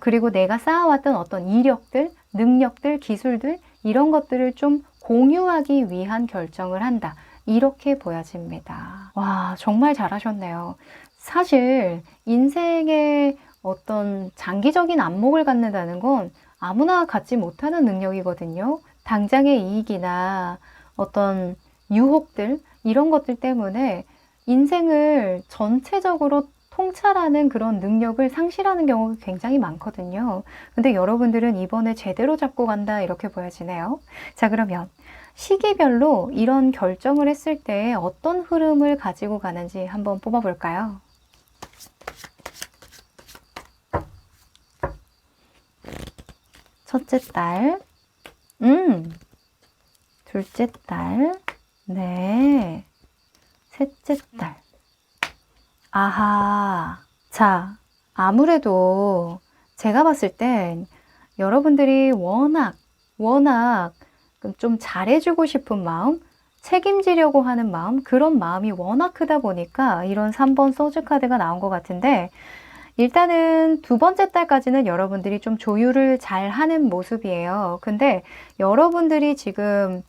그리고 내가 쌓아왔던 어떤 이력들, 능력들, 기술들, 이런 것들을 좀 공유하기 위한 결정을 한다. 이렇게 보여집니다. 와, 정말 잘하셨네요. 사실 인생의 어떤 장기적인 안목을 갖는다는 건 아무나 갖지 못하는 능력이거든요. 당장의 이익이나 어떤 유혹들, 이런 것들 때문에 인생을 전체적으로 통찰하는 그런 능력을 상실하는 경우가 굉장히 많거든요. 근데 여러분들은 이번에 제대로 잡고 간다, 이렇게 보여지네요. 자, 그러면 시기별로 이런 결정을 했을 때 어떤 흐름을 가지고 가는지 한번 뽑아볼까요? 첫째 딸, 둘째 딸, 네, 셋째 딸. 아하. 자, 아무래도 제가 봤을 땐 여러분들이 워낙 좀 잘해주고 싶은 마음, 책임지려고 하는 마음, 그런 마음이 워낙 크다 보니까 이런 3번 소주 카드가 나온 것 같은데, 일단은 두 번째 달까지는 여러분들이 좀 조율을 잘 하는 모습이에요. 근데 여러분들이 지금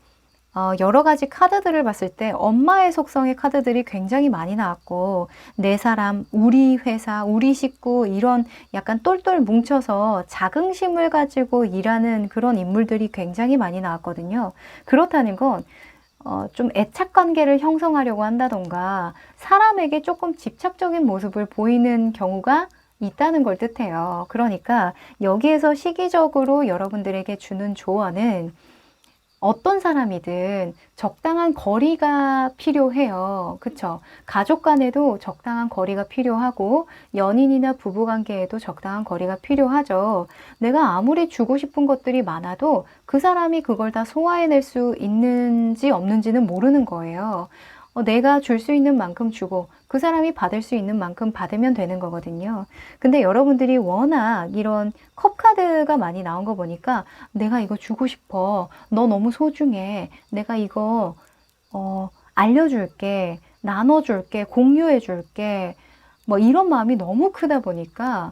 여러 가지 카드들을 봤을 때 엄마의 속성의 카드들이 굉장히 많이 나왔고, 내 사람, 우리 회사, 우리 식구, 이런 약간 똘똘 뭉쳐서 자긍심을 가지고 일하는 그런 인물들이 굉장히 많이 나왔거든요. 그렇다는 건 좀 애착 관계를 형성하려고 한다던가 사람에게 조금 집착적인 모습을 보이는 경우가 있다는 걸 뜻해요. 그러니까 여기에서 시기적으로 여러분들에게 주는 조언은, 어떤 사람이든 적당한 거리가 필요해요. 그쵸? 가족 간에도 적당한 거리가 필요하고 연인이나 부부 관계에도 적당한 거리가 필요하죠. 내가 아무리 주고 싶은 것들이 많아도 그 사람이 그걸 다 소화해낼 수 있는지 없는지는 모르는 거예요. 내가 줄 수 있는 만큼 주고 그 사람이 받을 수 있는 만큼 받으면 되는 거거든요. 근데 여러분들이 워낙 이런 컵카드가 많이 나온 거 보니까 내가 이거 주고 싶어. 너 너무 소중해. 내가 이거 알려줄게. 나눠줄게. 공유해줄게. 뭐 이런 마음이 너무 크다 보니까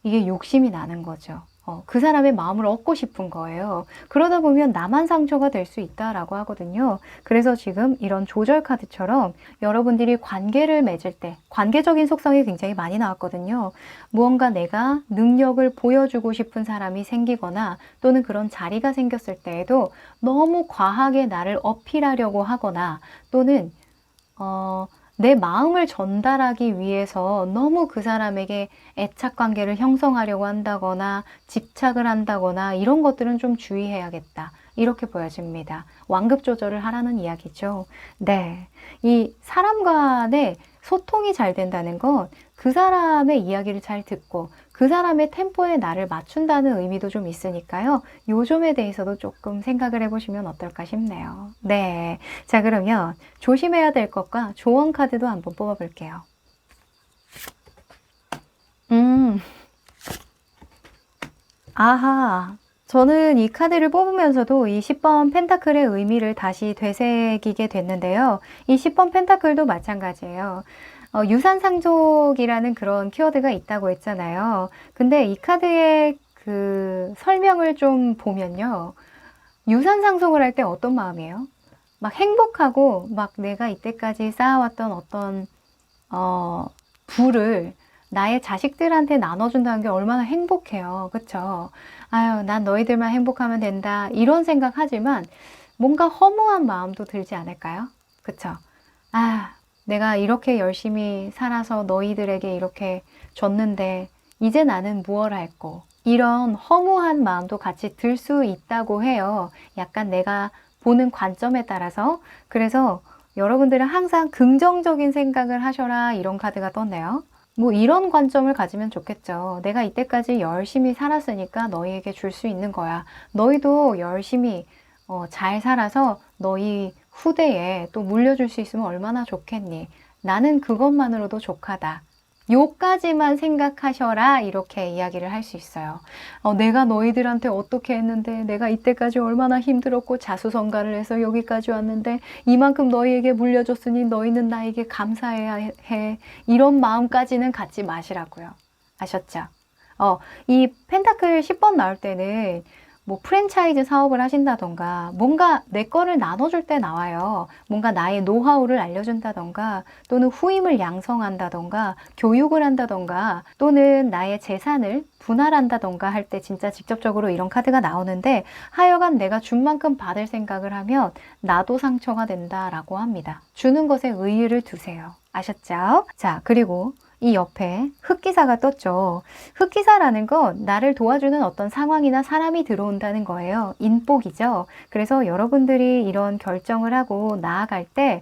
이게 욕심이 나는 거죠. 그 사람의 마음을 얻고 싶은 거예요. 그러다 보면 나만 상처가 될 수 있다라고 하거든요. 그래서 지금 이런 조절 카드처럼 여러분들이 관계를 맺을 때 관계적인 속성이 굉장히 많이 나왔거든요. 무언가 내가 능력을 보여주고 싶은 사람이 생기거나 또는 그런 자리가 생겼을 때에도 너무 과하게 나를 어필하려고 하거나 또는 내 마음을 전달하기 위해서 너무 그 사람에게 애착 관계를 형성하려고 한다거나 집착을 한다거나 이런 것들은 좀 주의해야겠다. 이렇게 보여집니다. 완급 조절을 하라는 이야기죠. 네. 이 사람 간의 소통이 잘 된다는 건 그 사람의 이야기를 잘 듣고 그 사람의 템포에 나를 맞춘다는 의미도 좀 있으니까요. 요 점에 대해서도 조금 생각을 해보시면 어떨까 싶네요. 네. 자, 그러면 조심해야 될 것과 조언 카드도 한번 뽑아볼게요. 아하. 저는 이 카드를 뽑으면서도 이 10번 펜타클의 의미를 다시 되새기게 됐는데요. 이 10번 펜타클도 마찬가지예요. 유산상속이라는 그런 키워드가 있다고 했잖아요. 근데 이 카드의 그 설명을 좀 보면요. 유산상속을 할 때 어떤 마음이에요? 막 행복하고 막 내가 이때까지 쌓아왔던 어떤 부를 나의 자식들한테 나눠준다는 게 얼마나 행복해요. 그쵸? 아유, 난 너희들만 행복하면 된다. 이런 생각하지만 뭔가 허무한 마음도 들지 않을까요? 그쵸? 아, 내가 이렇게 열심히 살아서 너희들에게 이렇게 줬는데 이제 나는 무엇을 할꼬? 이런 허무한 마음도 같이 들 수 있다고 해요. 약간 내가 보는 관점에 따라서. 그래서 여러분들은 항상 긍정적인 생각을 하셔라 이런 카드가 떴네요. 뭐 이런 관점을 가지면 좋겠죠. 내가 이때까지 열심히 살았으니까 너희에게 줄 수 있는 거야. 너희도 열심히 잘 살아서 너희 후대에 또 물려줄 수 있으면 얼마나 좋겠니? 나는 그것만으로도 족하다. 요까지만 생각하셔라 이렇게 이야기를 할 수 있어요. 내가 너희들한테 어떻게 했는데 내가 이때까지 얼마나 힘들었고 자수성가를 해서 여기까지 왔는데 이만큼 너희에게 물려줬으니 너희는 나에게 감사해야 해. 이런 마음까지는 갖지 마시라고요. 아셨죠? 이 펜타클 10번 나올 때는 뭐 프랜차이즈 사업을 하신다던가 뭔가 내 거를 나눠줄 때 나와요. 뭔가 나의 노하우를 알려준다던가 또는 후임을 양성한다던가 교육을 한다던가 또는 나의 재산을 분할한다던가 할 때 진짜 직접적으로 이런 카드가 나오는데 하여간 내가 준 만큼 받을 생각을 하면 나도 상처가 된다라고 합니다. 주는 것에 의의를 두세요. 아셨죠? 자, 그리고 이 옆에 흑기사가 떴죠. 흑기사라는 건 나를 도와주는 어떤 상황이나 사람이 들어온다는 거예요. 인복이죠. 그래서 여러분들이 이런 결정을 하고 나아갈 때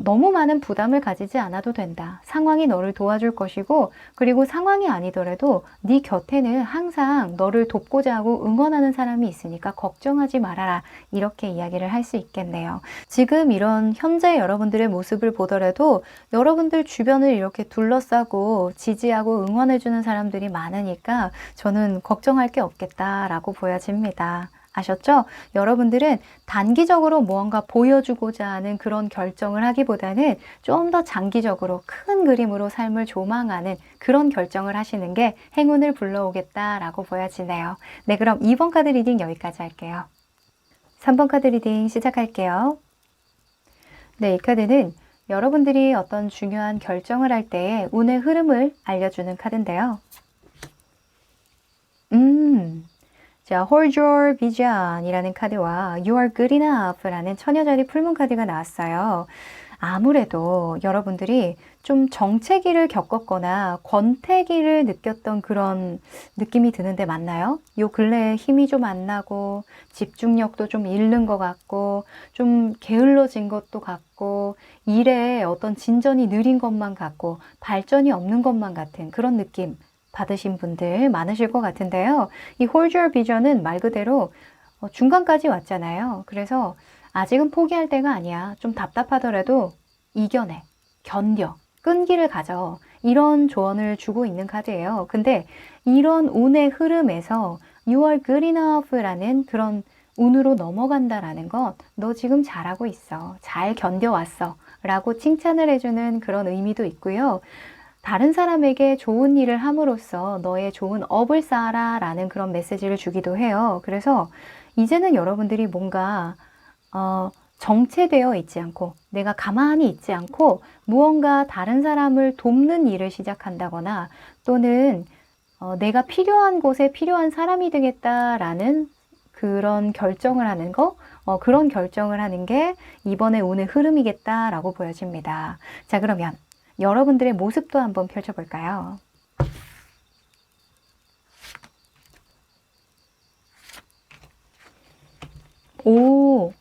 너무 많은 부담을 가지지 않아도 된다. 상황이 너를 도와줄 것이고 그리고 상황이 아니더라도 네 곁에는 항상 너를 돕고자 하고 응원하는 사람이 있으니까 걱정하지 말아라. 이렇게 이야기를 할 수 있겠네요. 지금 이런 현재 여러분들의 모습을 보더라도 여러분들 주변을 이렇게 둘러싸고 지지하고 응원해주는 사람들이 많으니까 저는 걱정할 게 없겠다라고 보여집니다. 아셨죠? 여러분들은 단기적으로 무언가 보여주고자 하는 그런 결정을 하기보다는 좀 더 장기적으로 큰 그림으로 삶을 조망하는 그런 결정을 하시는 게 행운을 불러오겠다라고 보여지네요. 네, 그럼 2번 카드 리딩 여기까지 할게요. 3번 카드 리딩 시작할게요. 네, 이 카드는 여러분들이 어떤 중요한 결정을 할 때의 운의 흐름을 알려주는 카드인데요. 자, Hold Your Vision 이라는 카드와 You Are Good Enough 라는 처녀자리 풀문 카드가 나왔어요. 아무래도 여러분들이 좀 정체기를 겪었거나 권태기를 느꼈던 그런 느낌이 드는데 맞나요? 요 근래에 힘이 좀 안 나고 집중력도 좀 잃는 것 같고 좀 게을러진 것도 같고 일에 어떤 진전이 느린 것만 같고 발전이 없는 것만 같은 그런 느낌 받으신 분들 많으실 것 같은데요. 이 Hold Your Vision은 말 그대로 중간까지 왔잖아요. 그래서 아직은 포기할 때가 아니야. 좀 답답하더라도 이겨내, 견뎌, 끈기를 가져. 이런 조언을 주고 있는 카드예요. 근데 이런 운의 흐름에서 You are good enough라는 그런 운으로 넘어간다라는 건 너 지금 잘하고 있어. 잘 견뎌왔어. 라고 칭찬을 해주는 그런 의미도 있고요. 다른 사람에게 좋은 일을 함으로써 너의 좋은 업을 쌓아라 라는 그런 메시지를 주기도 해요. 그래서 이제는 여러분들이 뭔가 정체되어 있지 않고 내가 가만히 있지 않고 무언가 다른 사람을 돕는 일을 시작한다거나 또는 내가 필요한 곳에 필요한 사람이 되겠다라는 그런 결정을 하는 거, 그런 결정을 하는 게 이번에 운의 흐름이겠다라고 보여집니다. 자, 그러면 여러분들의 모습도 한번 펼쳐볼까요? 오,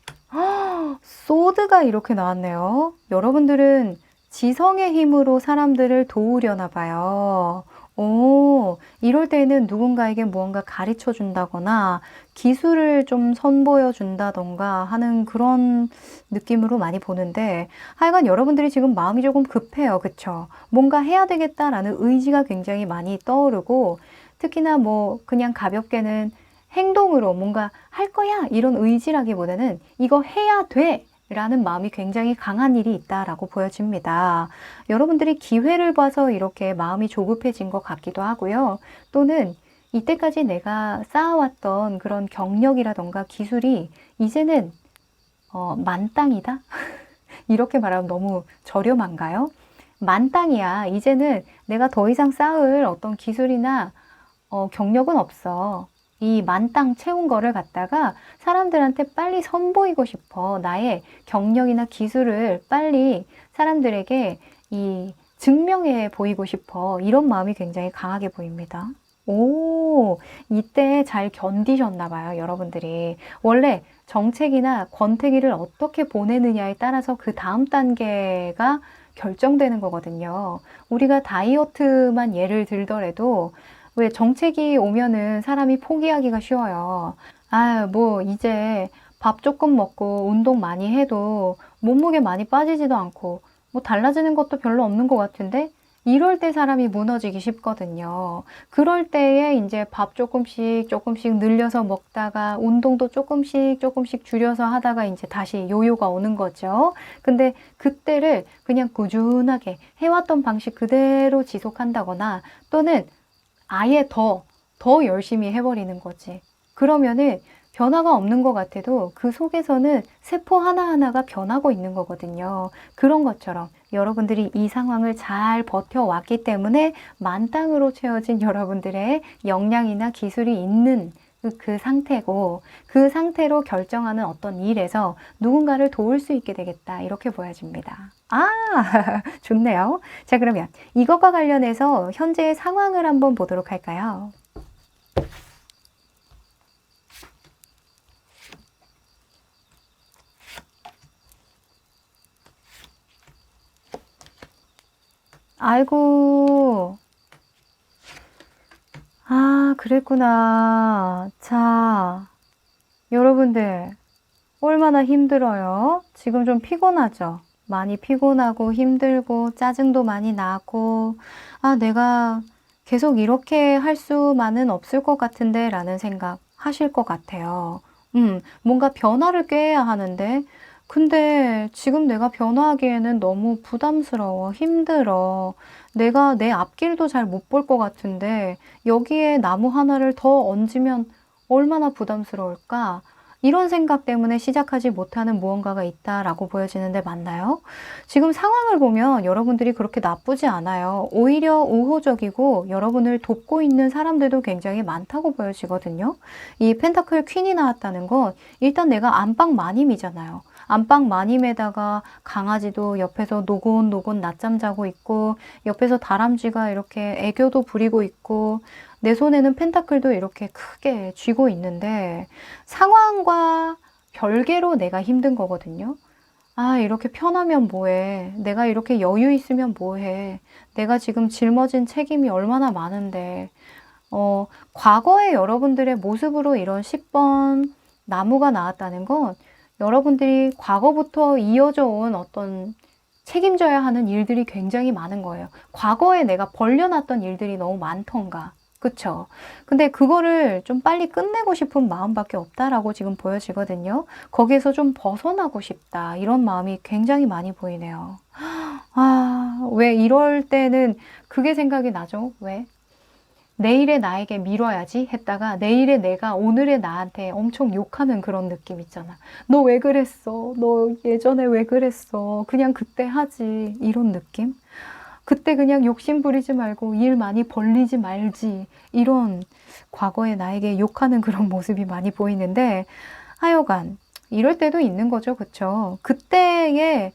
소드가 이렇게 나왔네요. 여러분들은 지성의 힘으로 사람들을 도우려나 봐요. 오, 이럴 때는 누군가에게 무언가 가르쳐 준다거나 기술을 좀 선보여 준다던가 하는 그런 느낌으로 많이 보는데 하여간 여러분들이 지금 마음이 조금 급해요. 그쵸? 뭔가 해야 되겠다라는 의지가 굉장히 많이 떠오르고 특히나 뭐 그냥 가볍게는 행동으로 뭔가 할 거야 이런 의지라기보다는 이거 해야 돼 라는 마음이 굉장히 강한 일이 있다라고 보여집니다. 여러분들이 기회를 봐서 이렇게 마음이 조급해진 것 같기도 하고요. 또는 이때까지 내가 쌓아왔던 그런 경력이라던가 기술이 이제는 만땅이다? 이렇게 말하면 너무 저렴한가요? 만땅이야. 이제는 내가 더 이상 쌓을 어떤 기술이나 경력은 없어. 이 만땅 채운 거를 갖다가 사람들한테 빨리 선보이고 싶어. 나의 경력이나 기술을 빨리 사람들에게 증명해 보이고 싶어. 이런 마음이 굉장히 강하게 보입니다. 오, 이때 잘 견디셨나 봐요, 여러분들이. 원래 정체기나 권태기를 어떻게 보내느냐에 따라서 그 다음 단계가 결정되는 거거든요. 우리가 다이어트만 예를 들더라도 왜 정책이 오면은 사람이 포기하기가 쉬워요. 아, 뭐 이제 밥 조금 먹고 운동 많이 해도 몸무게 많이 빠지지도 않고 뭐 달라지는 것도 별로 없는 것 같은데 이럴 때 사람이 무너지기 쉽거든요. 그럴 때에 이제 밥 조금씩 조금씩 늘려서 먹다가 운동도 조금씩 조금씩 줄여서 하다가 이제 다시 요요가 오는 거죠. 근데 그때를 그냥 꾸준하게 해왔던 방식 그대로 지속한다거나 또는 아예 더 열심히 해버리는 거지. 그러면은 변화가 없는 것 같아도 그 속에서는 세포 하나하나가 변하고 있는 거거든요. 그런 것처럼 여러분들이 이 상황을 잘 버텨왔기 때문에 만땅으로 채워진 여러분들의 역량이나 기술이 있는 그 상태고 그 상태로 결정하는 어떤 일에서 누군가를 도울 수 있게 되겠다. 이렇게 보여집니다. 아, 좋네요. 자, 그러면 이것과 관련해서 현재의 상황을 한번 보도록 할까요? 아이고, 그랬구나. 자, 여러분들, 얼마나 힘들어요? 지금 좀 피곤하죠? 많이 피곤하고 힘들고 짜증도 많이 나고 내가 계속 이렇게 할 수만은 없을 것 같은데 라는 생각 하실 것 같아요. 뭔가 변화를 꾀해야 하는데 근데 지금 내가 변화하기에는 너무 부담스러워, 힘들어. 내가 내 앞길도 잘 못 볼 것 같은데 여기에 나무 하나를 더 얹으면 얼마나 부담스러울까? 이런 생각 때문에 시작하지 못하는 무언가가 있다라고 보여지는데 맞나요? 지금 상황을 보면 여러분들이 그렇게 나쁘지 않아요. 오히려 우호적이고 여러분을 돕고 있는 사람들도 굉장히 많다고 보여지거든요. 이 펜타클 퀸이 나왔다는 건 일단 내가 안방 마님이잖아요. 안방 마님에다가 강아지도 옆에서 노곤노곤 낮잠 자고 있고 옆에서 다람쥐가 이렇게 애교도 부리고 있고 내 손에는 펜타클도 이렇게 크게 쥐고 있는데 상황과 별개로 내가 힘든 거거든요. 아, 이렇게 편하면 뭐해. 내가 이렇게 여유 있으면 뭐해. 내가 지금 짊어진 책임이 얼마나 많은데. 과거의 여러분들의 모습으로 이런 10번 나무가 나왔다는 건 여러분들이 과거부터 이어져 온 어떤 책임져야 하는 일들이 굉장히 많은 거예요. 과거에 내가 벌려놨던 일들이 너무 많던가. 그쵸? 근데 그거를 좀 빨리 끝내고 싶은 마음밖에 없다라고 지금 보여지거든요. 거기에서 좀 벗어나고 싶다. 이런 마음이 굉장히 많이 보이네요. 아, 왜 이럴 때는 그게 생각이 나죠? 왜? 내일의 나에게 미뤄야지 했다가 내일의 내가 오늘의 나한테 엄청 욕하는 그런 느낌 있잖아. 너 왜 그랬어? 너 예전에 왜 그랬어? 그냥 그때 하지. 이런 느낌? 그때 그냥 욕심 부리지 말고 일 많이 벌리지 말지. 이런 과거의 나에게 욕하는 그런 모습이 많이 보이는데 하여간 이럴 때도 있는 거죠. 그쵸? 그때의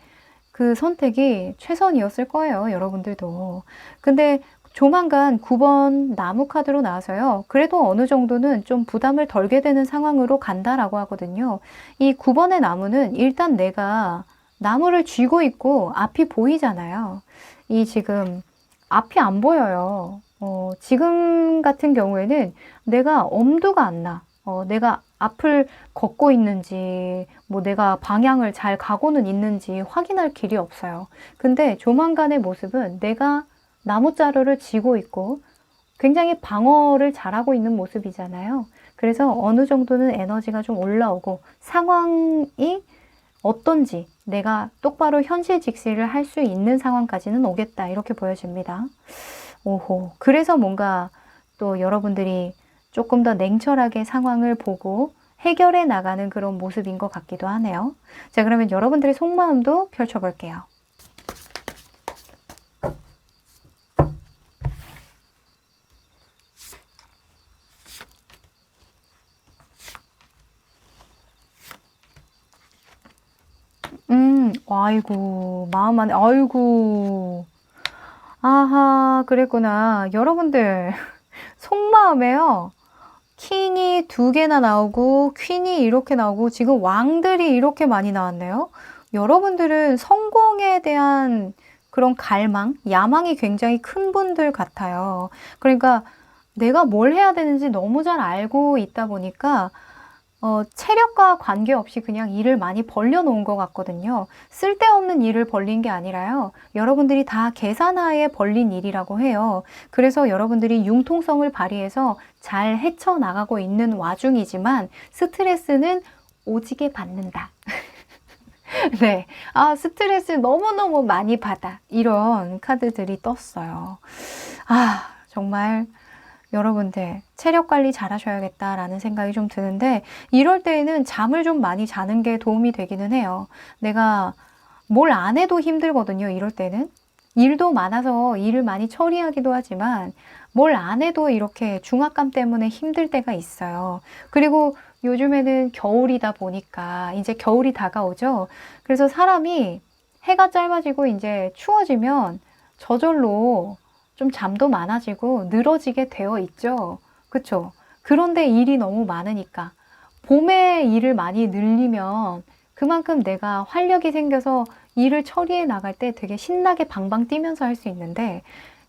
그 선택이 최선이었을 거예요. 여러분들도. 근데 조만간 9번 나무 카드로 나와서요. 그래도 어느 정도는 좀 부담을 덜게 되는 상황으로 간다라고 하거든요. 이 9번의 나무는 일단 내가 나무를 쥐고 있고 앞이 보이잖아요. 이 지금 앞이 안 보여요. 지금 같은 경우에는 내가 엄두가 안 나. 내가 앞을 걷고 있는지, 뭐 내가 방향을 잘 가고는 있는지 확인할 길이 없어요. 근데 조만간의 모습은 내가 나무자루를 쥐고 있고 굉장히 방어를 잘하고 있는 모습이잖아요. 그래서 어느 정도는 에너지가 좀 올라오고 상황이 어떤지 내가 똑바로 현실 직시를 할 수 있는 상황까지는 오겠다. 이렇게 보여집니다. 오호. 그래서 뭔가 또 여러분들이 조금 더 냉철하게 상황을 보고 해결해 나가는 그런 모습인 것 같기도 하네요. 자, 그러면 여러분들의 속마음도 펼쳐볼게요. 아이고, 마음 안에, 아이고. 아하, 그랬구나. 여러분들, 속마음에요. 킹이 2개나 나오고, 퀸이 이렇게 나오고, 지금 왕들이 이렇게 많이 나왔네요. 여러분들은 성공에 대한 그런 갈망, 야망이 굉장히 큰 분들 같아요. 그러니까 내가 뭘 해야 되는지 너무 잘 알고 있다 보니까 체력과 관계없이 그냥 일을 많이 벌려놓은 것 같거든요. 쓸데없는 일을 벌린 게 아니라요. 여러분들이 다 계산하에 벌린 일이라고 해요. 그래서 여러분들이 융통성을 발휘해서 잘 헤쳐나가고 있는 와중이지만 스트레스는 오지게 받는다. 네. 아, 스트레스 너무너무 많이 받아. 이런 카드들이 떴어요. 아, 정말 여러분들 체력 관리 잘 하셔야겠다라는 생각이 좀 드는데 이럴 때에는 잠을 좀 많이 자는 게 도움이 되기는 해요. 내가 뭘 안 해도 힘들거든요. 이럴 때는. 일도 많아서 일을 많이 처리하기도 하지만 뭘 안 해도 이렇게 중압감 때문에 힘들 때가 있어요. 그리고 요즘에는 겨울이다 보니까 이제 겨울이 다가오죠. 그래서 사람이 해가 짧아지고 이제 추워지면 저절로 좀 잠도 많아지고 늘어지게 되어 있죠. 그쵸? 그런데 일이 너무 많으니까 봄에 일을 많이 늘리면 그만큼 내가 활력이 생겨서 일을 처리해 나갈 때 되게 신나게 방방 뛰면서 할 수 있는데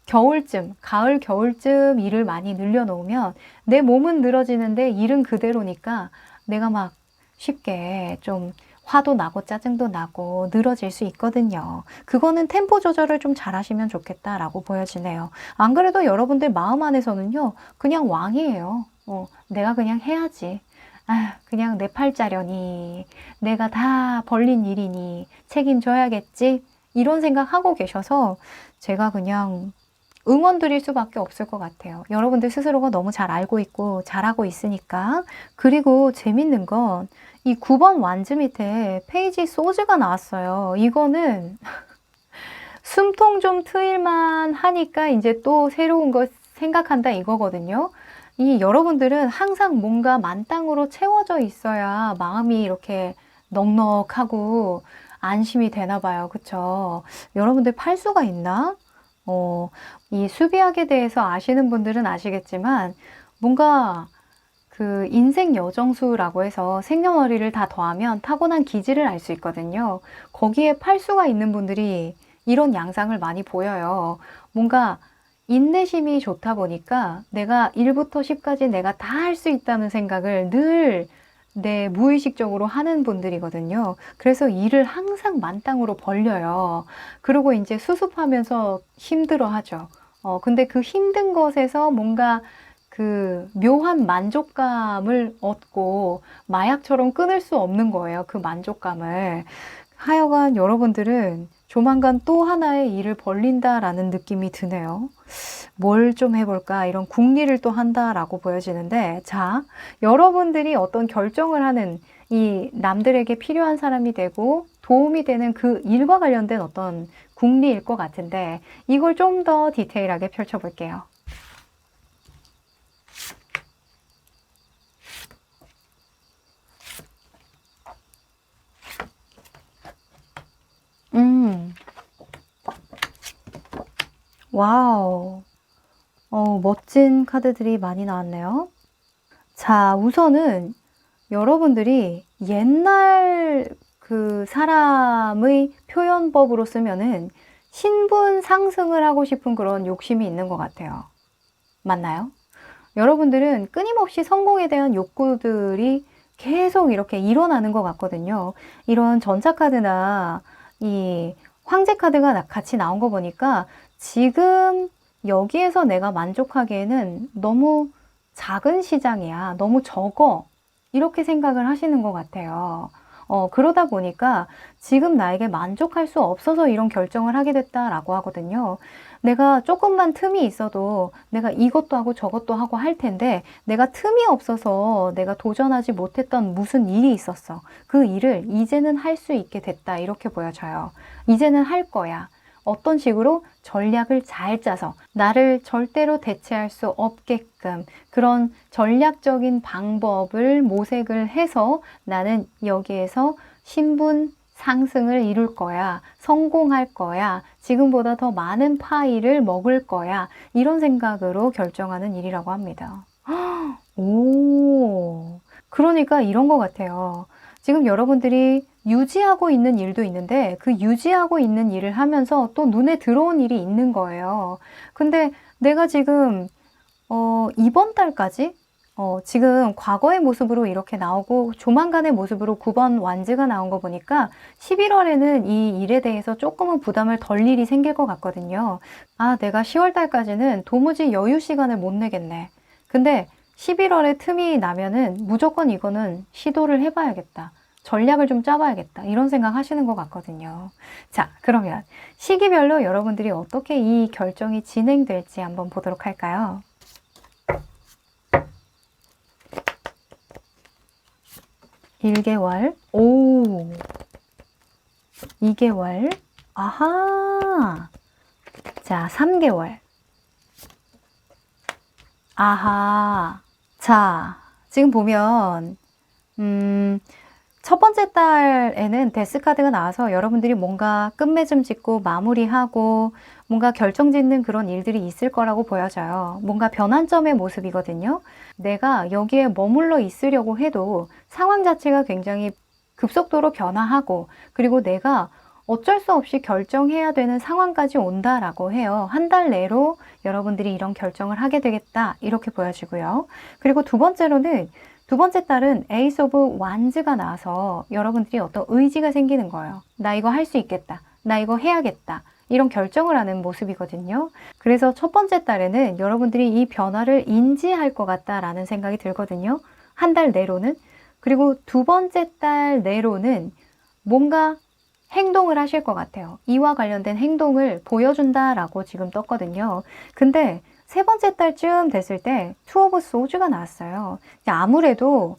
겨울쯤, 가을, 겨울쯤 일을 많이 늘려놓으면 내 몸은 늘어지는데 일은 그대로니까 내가 막 쉽게 좀 화도 나고 짜증도 나고 늘어질 수 있거든요. 그거는 템포 조절을 좀 잘하시면 좋겠다라고 보여지네요. 안 그래도 여러분들 마음 안에서는요, 그냥 왕이에요. 내가 그냥 해야지. 아, 그냥 내 팔자려니, 내가 다 벌린 일이니 책임져야겠지. 이런 생각하고 계셔서 제가 그냥 응원 드릴 수밖에 없을 것 같아요. 여러분들 스스로가 너무 잘 알고 있고 잘하고 있으니까. 그리고 재밌는 건 이 9번 완즈 밑에 페이지 소즈가 나왔어요. 이거는 숨통 좀 트일만 하니까 이제 또 새로운 거 생각한다 이거거든요. 이 여러분들은 항상 뭔가 만땅으로 채워져 있어야 마음이 이렇게 넉넉하고 안심이 되나 봐요. 그쵸? 여러분들 팔수가 있나? 이 수비학에 대해서 아시는 분들은 아시겠지만 뭔가 그 인생 여정수라고 해서 생년월일을 다 더하면 타고난 기질을 알 수 있거든요. 거기에 팔수가 있는 분들이 이런 양상을 많이 보여요. 뭔가 인내심이 좋다 보니까 내가 1부터 10까지 내가 다 할 수 있다는 생각을 늘 무의식적으로 하는 분들이거든요. 그래서 일을 항상 만땅으로 벌려요. 그리고 이제 수습하면서 힘들어 하죠. 근데 그 힘든 것에서 뭔가 그 묘한 만족감을 얻고 마약처럼 끊을 수 없는 거예요. 그 만족감을. 하여간 여러분들은 조만간 또 하나의 일을 벌린다라는 느낌이 드네요. 뭘 좀 해볼까? 이런 궁리를 또 한다라고 보여지는데, 자, 여러분들이 어떤 결정을 하는 이 남들에게 필요한 사람이 되고 도움이 되는 그 일과 관련된 어떤 궁리일 것 같은데, 이걸 좀 더 디테일하게 펼쳐볼게요. 와우. 멋진 카드들이 많이 나왔네요. 자, 우선은 여러분들이 옛날 그 사람의 표현법으로 쓰면은 신분 상승을 하고 싶은 그런 욕심이 있는 것 같아요. 맞나요? 여러분들은 끊임없이 성공에 대한 욕구들이 계속 이렇게 일어나는 것 같거든요. 이런 전차카드나 이 황제카드가 같이 나온 거 보니까 지금 여기에서 내가 만족하기에는 너무 작은 시장이야. 너무 적어. 이렇게 생각을 하시는 것 같아요. 그러다 보니까 지금 나에게 만족할 수 없어서 이런 결정을 하게 됐다라고 하거든요. 내가 조금만 틈이 있어도 내가 이것도 하고 저것도 하고 할 텐데 내가 틈이 없어서 내가 도전하지 못했던 무슨 일이 있었어. 그 일을 이제는 할 수 있게 됐다. 이렇게 보여져요. 이제는 할 거야. 어떤 식으로 전략을 잘 짜서 나를 절대로 대체할 수 없게끔 그런 전략적인 방법을 모색을 해서 나는 여기에서 신분 상승을 이룰 거야. 성공할 거야. 지금보다 더 많은 파이를 먹을 거야. 이런 생각으로 결정하는 일이라고 합니다. 오, 그러니까 이런 것 같아요. 지금 여러분들이 유지하고 있는 일도 있는데 그 유지하고 있는 일을 하면서 또 눈에 들어온 일이 있는 거예요. 근데 내가 지금 이번 달까지 지금 과거의 모습으로 이렇게 나오고 조만간의 모습으로 9번 완즈가 나온 거 보니까 11월에는 이 일에 대해서 조금은 부담을 덜 일이 생길 것 같거든요. 아, 내가 10월 달까지는 도무지 여유 시간을 못 내겠네. 근데 11월에 틈이 나면은 무조건 이거는 시도를 해봐야겠다. 전략을 좀 짜봐야겠다. 이런 생각 하시는 것 같거든요. 자, 그러면 시기별로 여러분들이 어떻게 이 결정이 진행될지 한번 보도록 할까요? (1개월) 오, (2개월) 아하. 자, (3개월) 아하. 자, 지금 보면 첫 번째 달에는 데스카드가 나와서 여러분들이 뭔가 끝맺음 짓고 마무리하고 뭔가 결정짓는 그런 일들이 있을 거라고 보여져요. 뭔가 변환점의 모습이거든요. 내가 여기에 머물러 있으려고 해도 상황 자체가 굉장히 급속도로 변화하고 그리고 내가 어쩔 수 없이 결정해야 되는 상황까지 온다라고 해요. 한 달 내로 여러분들이 이런 결정을 하게 되겠다 이렇게 보여지고요. 그리고 두 번째로는 두 번째 달은 에이스 오브 완즈가 나와서 여러분들이 어떤 의지가 생기는 거예요. 나 이거 할 수 있겠다. 나 이거 해야겠다. 이런 결정을 하는 모습이거든요. 그래서 첫 번째 달에는 여러분들이 이 변화를 인지할 것 같다라는 생각이 들거든요. 한 달 내로는. 그리고 두 번째 달 내로는 뭔가 행동을 하실 것 같아요. 이와 관련된 행동을 보여준다라고 지금 떴거든요. 근데 세 번째 달쯤 됐을 때 투 오브 소즈가 나왔어요. 아무래도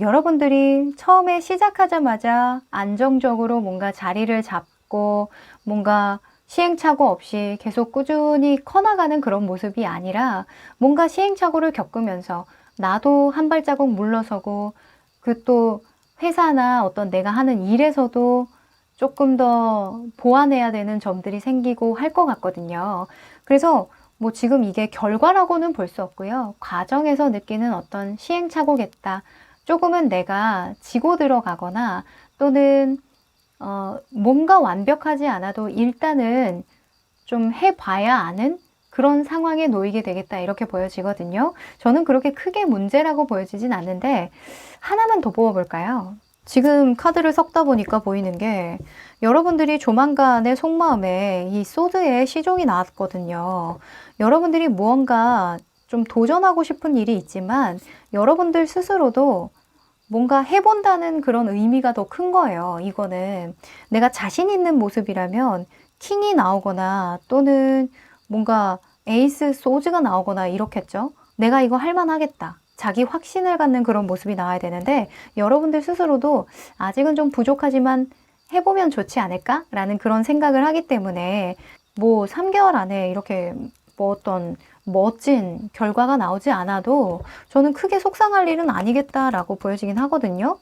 여러분들이 처음에 시작하자마자 안정적으로 뭔가 자리를 잡고 뭔가 시행착오 없이 계속 꾸준히 커나가는 그런 모습이 아니라 뭔가 시행착오를 겪으면서 나도 한 발자국 물러서고 그 또 회사나 어떤 내가 하는 일에서도 조금 더 보완해야 되는 점들이 생기고 할 것 같거든요. 그래서 뭐 지금 이게 결과라고는 볼 수 없고요. 과정에서 느끼는 어떤 시행착오겠다. 조금은 내가 지고 들어가거나 또는 뭔가 완벽하지 않아도 일단은 좀 해봐야 아는 그런 상황에 놓이게 되겠다 이렇게 보여지거든요. 저는 그렇게 크게 문제라고 보여지진 않는데 하나만 더 뽑아볼까요? 지금 카드를 섞다 보니까 보이는 게 여러분들이 조만간의 속마음에 이 소드의 시종이 나왔거든요. 여러분들이 무언가 좀 도전하고 싶은 일이 있지만 여러분들 스스로도 뭔가 해본다는 그런 의미가 더 큰 거예요. 이거는 내가 자신 있는 모습이라면 킹이 나오거나 또는 뭔가 에이스 소즈가 나오거나 이렇겠죠. 내가 이거 할만하겠다. 자기 확신을 갖는 그런 모습이 나와야 되는데 여러분들 스스로도 아직은 좀 부족하지만 해보면 좋지 않을까? 라는 그런 생각을 하기 때문에 뭐 3개월 안에 이렇게 뭐 어떤 멋진 결과가 나오지 않아도 저는 크게 속상할 일은 아니겠다라고 보여지긴 하거든요.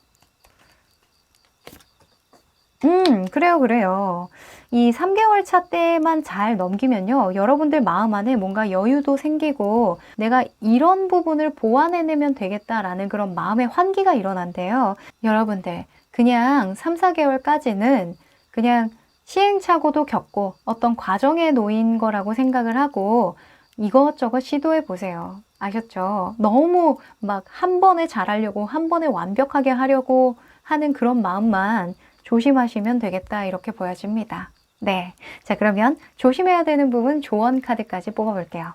그래요. 이 3개월 차 때만 잘 넘기면요. 여러분들 마음 안에 뭔가 여유도 생기고 내가 이런 부분을 보완해내면 되겠다라는 그런 마음의 환기가 일어난대요. 여러분들 그냥 3, 4개월까지는 그냥 시행착오도 겪고 어떤 과정에 놓인 거라고 생각을 하고 이것저것 시도해 보세요. 아셨죠? 너무 막 한 번에 잘하려고 한 번에 완벽하게 하려고 하는 그런 마음만 조심하시면 되겠다 이렇게 보여집니다. 네, 자 그러면 조심해야 되는 부분 조언 카드까지 뽑아볼게요.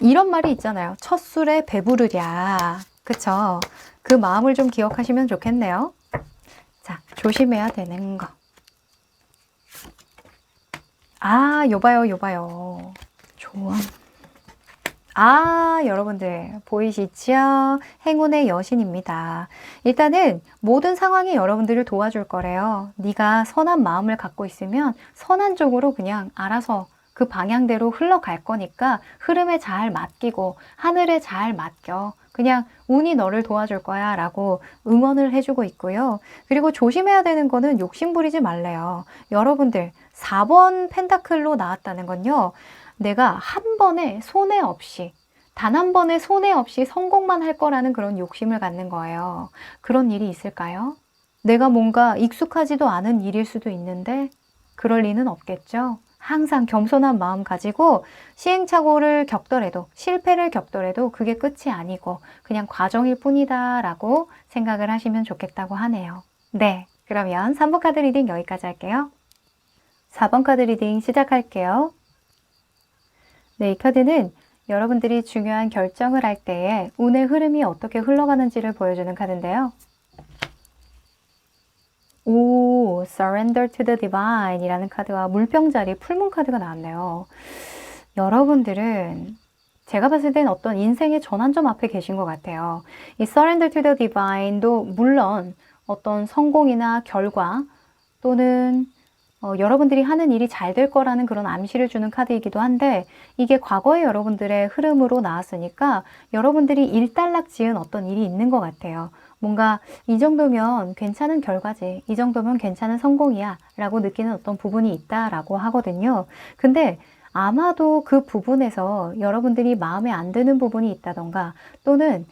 이런 말이 있잖아요. 첫 술에 배부르랴. 그쵸? 그 마음을 좀 기억하시면 좋겠네요. 자, 조심해야 되는 거. 요봐요. 조언. 여러분들 보이시죠? 행운의 여신입니다. 일단은 모든 상황이 여러분들을 도와줄 거래요. 네가 선한 마음을 갖고 있으면 선한 쪽으로 그냥 알아서 그 방향대로 흘러갈 거니까 흐름에 잘 맡기고 하늘에 잘 맡겨. 그냥 운이 너를 도와줄 거야 라고 응원을 해주고 있고요. 그리고 조심해야 되는 거는 욕심 부리지 말래요. 여러분들 4번 펜타클로 나왔다는 건요. 내가 한 번에 손해 없이 단 한 번에 손해 없이 성공만 할 거라는 그런 욕심을 갖는 거예요. 그런 일이 있을까요? 내가 뭔가 익숙하지도 않은 일일 수도 있는데 그럴 리는 없겠죠. 항상 겸손한 마음 가지고 시행착오를 겪더라도 실패를 겪더라도 그게 끝이 아니고 그냥 과정일 뿐이다 라고 생각을 하시면 좋겠다고 하네요. 네, 그러면 3번 카드 리딩 여기까지 할게요. 4번 카드 리딩 시작할게요. 네, 이 카드는 여러분들이 중요한 결정을 할 때에 운의 흐름이 어떻게 흘러가는지를 보여주는 카드인데요. Surrender to the Divine 이라는 카드와 물병자리 풀문 카드가 나왔네요. 여러분들은 제가 봤을 땐 어떤 인생의 전환점 앞에 계신 것 같아요. 이 Surrender to the Divine도 물론 어떤 성공이나 결과 또는 여러분들이 하는 일이 잘 될 거라는 그런 암시를 주는 카드이기도 한데 이게 과거의 여러분들의 흐름으로 나왔으니까 여러분들이 일단락 지은 어떤 일이 있는 것 같아요. 뭔가 이 정도면 괜찮은 결과지, 이 정도면 괜찮은 성공이야 라고 느끼는 어떤 부분이 있다라고 하거든요. 근데 아마도 그 부분에서 여러분들이 마음에 안 드는 부분이 있다던가 또는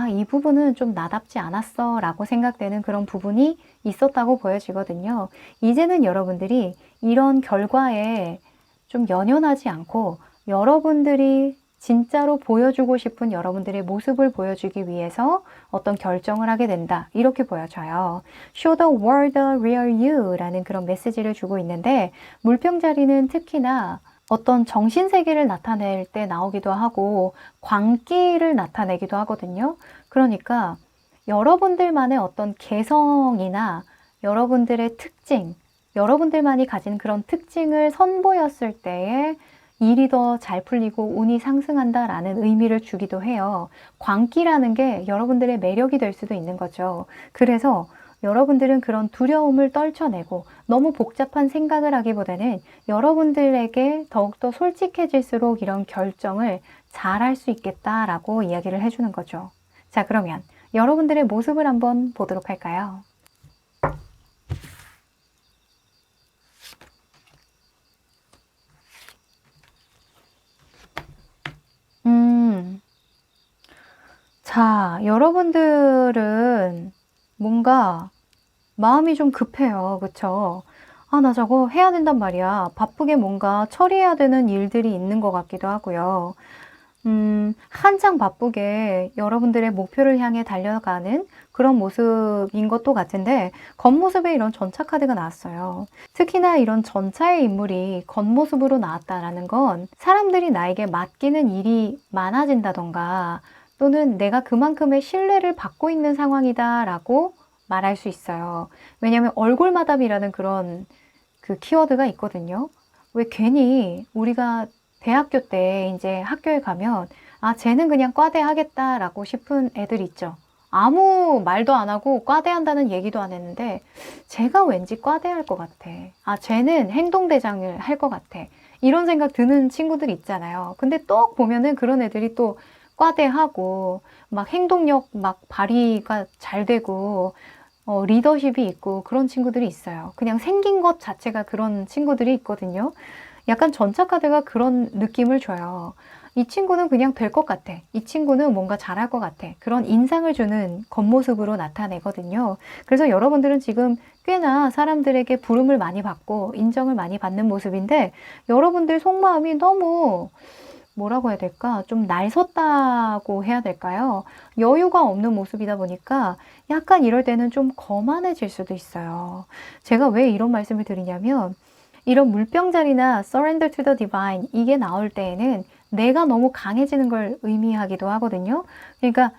이 부분은 좀 나답지 않았어 라고 생각되는 그런 부분이 있었다고 보여지거든요. 이제는 여러분들이 이런 결과에 좀 연연하지 않고 여러분들이 진짜로 보여주고 싶은 여러분들의 모습을 보여주기 위해서 어떤 결정을 하게 된다. 이렇게 보여져요. Show the world the real you 라는 그런 메시지를 주고 있는데 물병자리는 특히나 어떤 정신세계를 나타낼 때 나오기도 하고 광기를 나타내기도 하거든요. 그러니까 여러분들만의 어떤 개성이나 여러분들의 특징 여러분들만이 가진 그런 특징을 선보였을 때에 일이 더 잘 풀리고 운이 상승한다라는 의미를 주기도 해요. 광기라는 게 여러분들의 매력이 될 수도 있는 거죠. 그래서 여러분들은 그런 두려움을 떨쳐내고 너무 복잡한 생각을 하기보다는 여러분들에게 더욱더 솔직해질수록 이런 결정을 잘 할 수 있겠다라고 이야기를 해주는 거죠. 자, 그러면 여러분들의 모습을 한번 보도록 할까요? 자, 여러분들은 뭔가 마음이 좀 급해요. 그쵸? 아, 나 저거 해야 된단 말이야. 바쁘게 뭔가 처리해야 되는 일들이 있는 것 같기도 하고요. 한창 바쁘게 여러분들의 목표를 향해 달려가는 그런 모습인 것도 같은데 겉모습에 이런 전차 카드가 나왔어요. 특히나 이런 전차의 인물이 겉모습으로 나왔다라는 건 사람들이 나에게 맡기는 일이 많아진다던가 또는 내가 그만큼의 신뢰를 받고 있는 상황이다라고 말할 수 있어요. 왜냐하면 얼굴마담이라는 그런 그 키워드가 있거든요. 왜 괜히 우리가 대학교 때 이제 학교에 가면 아, 쟤는 그냥 과대 하겠다라고 싶은 애들 있죠. 아무 말도 안 하고 과대한다는 얘기도 안 했는데 쟤가 왠지 과대할 것 같아. 아, 쟤는 행동대장을 할 것 같아. 이런 생각 드는 친구들 있잖아요. 근데 또 보면은 그런 애들이 또 과대하고 막 행동력 막 발휘가 잘 되고 리더십이 있고 그런 친구들이 있어요. 그냥 생긴 것 자체가 그런 친구들이 있거든요. 약간 전차카드가 그런 느낌을 줘요. 이 친구는 그냥 될 것 같아. 이 친구는 뭔가 잘할 것 같아. 그런 인상을 주는 겉모습으로 나타내거든요. 그래서 여러분들은 지금 꽤나 사람들에게 부름을 많이 받고 인정을 많이 받는 모습인데 여러분들 속마음이 너무 뭐라고 해야 될까? 좀 날섰다고 해야 될까요? 여유가 없는 모습이다 보니까 약간 이럴 때는 좀 거만해질 수도 있어요. 제가 왜 이런 말씀을 드리냐면 이런 물병자리나 surrender to the divine 이게 나올 때에는 내가 너무 강해지는 걸 의미하기도 하거든요. 그러니까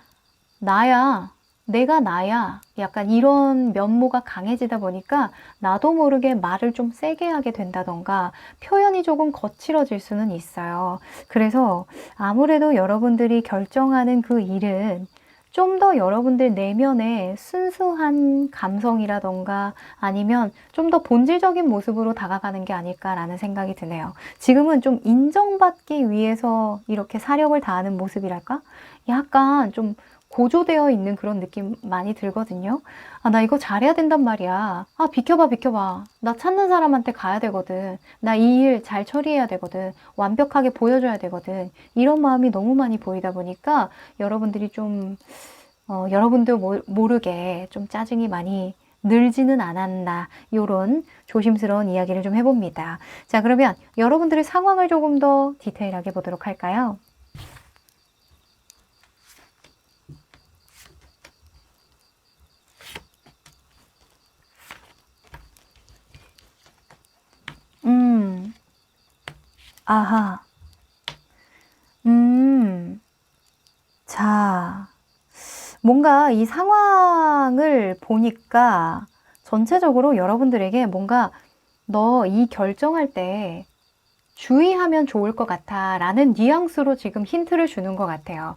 나야, 내가 나야 약간 이런 면모가 강해지다 보니까 나도 모르게 말을 좀 세게 하게 된다던가 표현이 조금 거칠어질 수는 있어요. 그래서 아무래도 여러분들이 결정하는 그 일은 좀 더 여러분들 내면의 순수한 감성이라던가 아니면 좀 더 본질적인 모습으로 다가가는 게 아닐까라는 생각이 드네요. 지금은 좀 인정받기 위해서 이렇게 사력을 다하는 모습이랄까? 약간 좀 고조되어 있는 그런 느낌 많이 들거든요. 아, 나 이거 잘해야 된단 말이야. 아, 비켜봐, 비켜봐. 나 찾는 사람한테 가야 되거든. 나 이 일 잘 처리해야 되거든. 완벽하게 보여줘야 되거든. 이런 마음이 너무 많이 보이다 보니까 여러분들이 좀, 여러분도 모르게 좀 짜증이 많이 늘지는 않았나. 요런 조심스러운 이야기를 좀 해봅니다. 자, 그러면 여러분들의 상황을 조금 더 디테일하게 보도록 할까요? 음, 아하, 음, 자, 뭔가 이 상황을 보니까 전체적으로 여러분들에게 뭔가 너 이 결정할 때 주의하면 좋을 것 같아 라는 뉘앙스로 지금 힌트를 주는 것 같아요.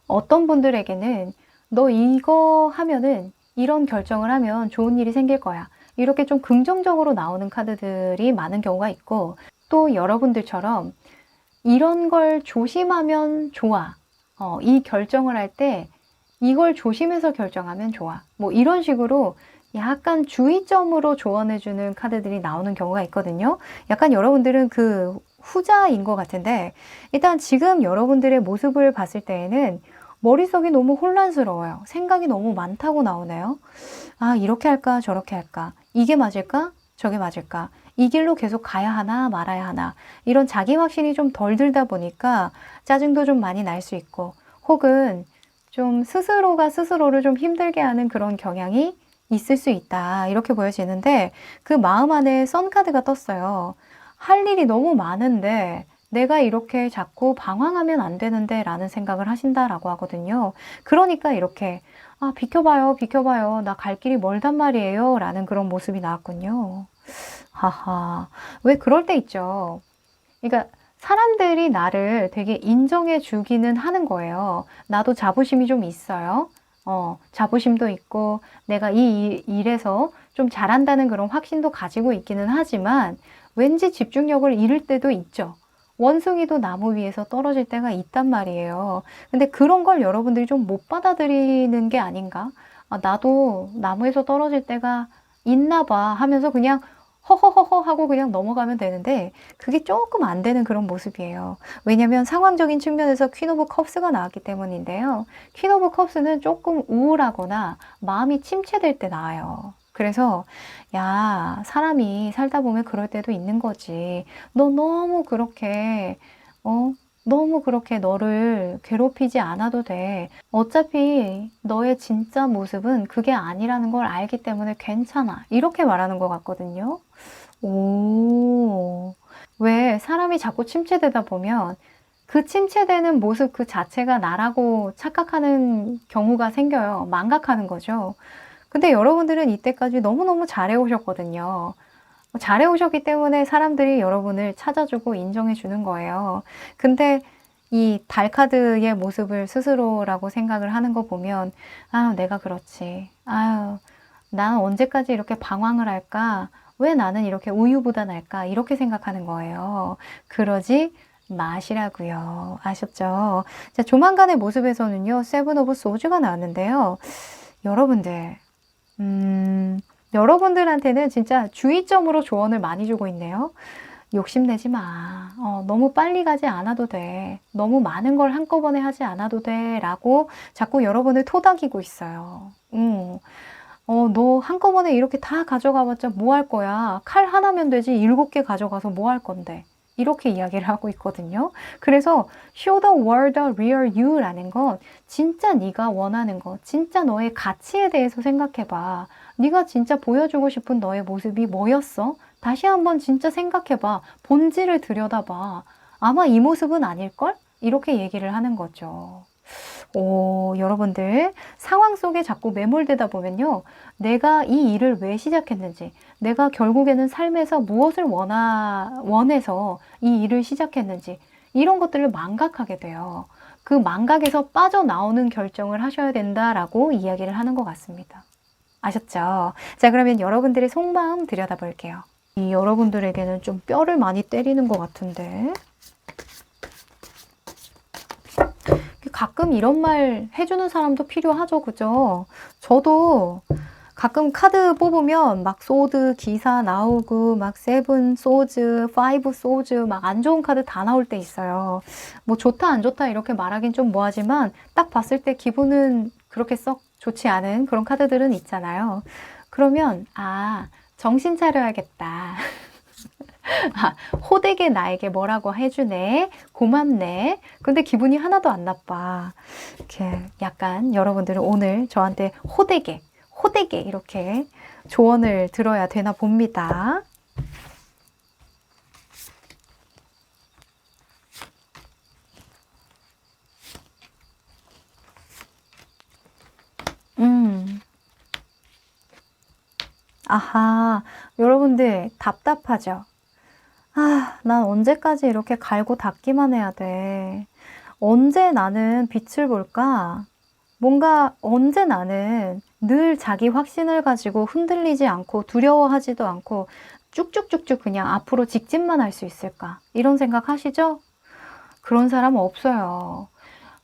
어떤 분들에게는 너 이거 하면은 이런 결정을 하면 좋은 일이 생길 거야. 이렇게 좀 긍정적으로 나오는 카드들이 많은 경우가 있고 또 여러분들처럼 이런 걸 조심하면 좋아. 이 결정을 할 때 이걸 조심해서 결정하면 좋아. 뭐 이런 식으로 약간 주의점으로 조언해주는 카드들이 나오는 경우가 있거든요. 약간 여러분들은 그 후자인 것 같은데 일단 지금 여러분들의 모습을 봤을 때에는 머릿속이 너무 혼란스러워요. 생각이 너무 많다고 나오네요. 아, 이렇게 할까 저렇게 할까? 이게 맞을까? 저게 맞을까? 이 길로 계속 가야 하나 말아야 하나? 이런 자기 확신이 좀 덜 들다 보니까 짜증도 좀 많이 날 수 있고 혹은 좀 스스로가 스스로를 좀 힘들게 하는 그런 경향이 있을 수 있다. 이렇게 보여지는데 그 마음 안에 선카드가 떴어요. 할 일이 너무 많은데 내가 이렇게 자꾸 방황하면 안 되는데 라는 생각을 하신다라고 하거든요. 그러니까 이렇게 아, 비켜봐요, 비켜봐요. 나 갈 길이 멀단 말이에요. 라는 그런 모습이 나왔군요. 하하. 왜 그럴 때 있죠. 그러니까 사람들이 나를 되게 인정해 주기는 하는 거예요. 나도 자부심이 좀 있어요. 자부심도 있고 내가 이 일에서 좀 잘한다는 그런 확신도 가지고 있기는 하지만 왠지 집중력을 잃을 때도 있죠. 원숭이도 나무 위에서 떨어질 때가 있단 말이에요. 근데 그런 걸 여러분들이 좀 못 받아들이는 게 아닌가? 아, 나도 나무에서 떨어질 때가 있나 봐 하면서 그냥 허허허허 하고 그냥 넘어가면 되는데 그게 조금 안 되는 그런 모습이에요. 왜냐면 상황적인 측면에서 퀸 오브 컵스가 나왔기 때문인데요. 퀸 오브 컵스는 조금 우울하거나 마음이 침체될 때 나와요. 그래서 야, 사람이 살다 보면 그럴 때도 있는 거지. 너 너무 그렇게 어? 너무 그렇게 너를 괴롭히지 않아도 돼. 어차피 너의 진짜 모습은 그게 아니라는 걸 알기 때문에 괜찮아. 이렇게 말하는 것 같거든요. 오, 왜 사람이 자꾸 침체되다 보면 그 침체되는 모습 그 자체가 나라고 착각하는 경우가 생겨요. 망각하는 거죠. 근데 여러분들은 이때까지 너무너무 잘해오셨거든요. 잘해오셨기 때문에 사람들이 여러분을 찾아주고 인정해주는 거예요. 근데 이 달카드의 모습을 스스로라고 생각을 하는 거 보면, 아유, 내가 그렇지. 아유, 난 언제까지 이렇게 방황을 할까? 왜 나는 이렇게 우유부단할까? 이렇게 생각하는 거예요. 그러지 마시라고요. 아셨죠? 자, 조만간의 모습에서는요, 세븐 오브 소즈가 나왔는데요. 여러분들, 여러분들한테는 진짜 주의점으로 조언을 많이 주고 있네요. 욕심내지 마. 너무 빨리 가지 않아도 돼. 너무 많은 걸 한꺼번에 하지 않아도 돼. 라고 자꾸 여러분을 토닥이고 있어요. 너 한꺼번에 이렇게 다 가져가봤자 뭐 할 거야? 칼 하나면 되지 7개 가져가서 뭐 할 건데? 이렇게 이야기를 하고 있거든요. 그래서 show the world the real you라는 건 진짜 네가 원하는 거, 진짜 너의 가치에 대해서 생각해봐. 네가 진짜 보여주고 싶은 너의 모습이 뭐였어? 다시 한번 진짜 생각해봐. 본질을 들여다봐. 아마 이 모습은 아닐걸? 이렇게 얘기를 하는 거죠. 오, 여러분들 상황 속에 자꾸 매몰되다 보면요. 내가 이 일을 왜 시작했는지, 내가 결국에는 삶에서 무엇을 원해서 이 일을 시작했는지 이런 것들을 망각하게 돼요. 그 망각에서 빠져나오는 결정을 하셔야 된다라고 이야기를 하는 것 같습니다. 아셨죠? 자, 그러면 여러분들의 속마음 들여다볼게요. 이 여러분들에게는 좀 뼈를 많이 때리는 것 같은데 가끔 이런 말 해주는 사람도 필요하죠. 그죠? 저도 가끔 카드 뽑으면 막 소드 기사 나오고 막 세븐 소즈, 파이브 소즈 막 안 좋은 카드 다 나올 때 있어요. 뭐 좋다 안 좋다 이렇게 말하긴 좀 뭐하지만 딱 봤을 때 기분은 그렇게 썩 좋지 않은 그런 카드들은 있잖아요. 그러면 아, 정신 차려야겠다. 아, 호되게 나에게 뭐라고 해주네. 고맙네. 근데 기분이 하나도 안 나빠. 이렇게 약간 여러분들은 오늘 저한테 호되게 이렇게 조언을 들어야 되나 봅니다. 아하, 여러분들 답답하죠? 아, 난 언제까지 이렇게 갈고 닦기만 해야 돼. 언제 나는 빛을 볼까? 뭔가 언제 나는 늘 자기 확신을 가지고 흔들리지 않고 두려워하지도 않고 쭉쭉쭉쭉 그냥 앞으로 직진만 할 수 있을까? 이런 생각 하시죠? 그런 사람 없어요.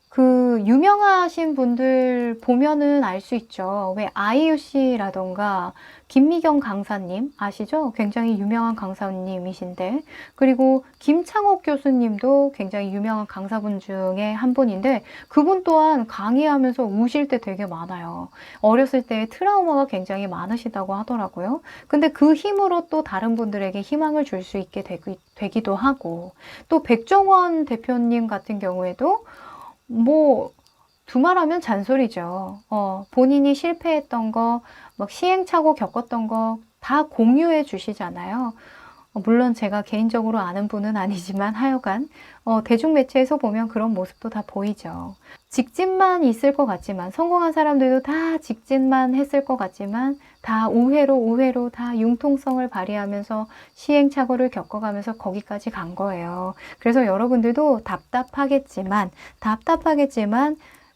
그 유명하신 분들 보면은 알 수 있죠. 왜 아이유 씨라던가 김미경 강사님 아시죠? 굉장히 유명한 강사님이신데 그리고 김창옥 교수님도 굉장히 유명한 강사분 중에 한 분인데 그분 또한 강의하면서 우실 때 되게 많아요. 어렸을 때 트라우마가 굉장히 많으시다고 하더라고요. 근데 그 힘으로 또 다른 분들에게 희망을 줄 수 있게 되기도 하고 또 백종원 대표님 같은 경우에도 뭐, 두말하면 잔소리죠. 본인이 실패했던 거, 막 시행착오 겪었던 거 다 공유해 주시잖아요. 물론 제가 개인적으로 아는 분은 아니지만 하여간 대중매체에서 보면 그런 모습도 다 보이죠. 직진만 있을 것 같지만 성공한 사람들도 다 직진만 했을 것 같지만 다 우회로 다 융통성을 발휘하면서 시행착오를 겪어가면서 거기까지 간 거예요. 그래서 여러분들도 답답하겠지만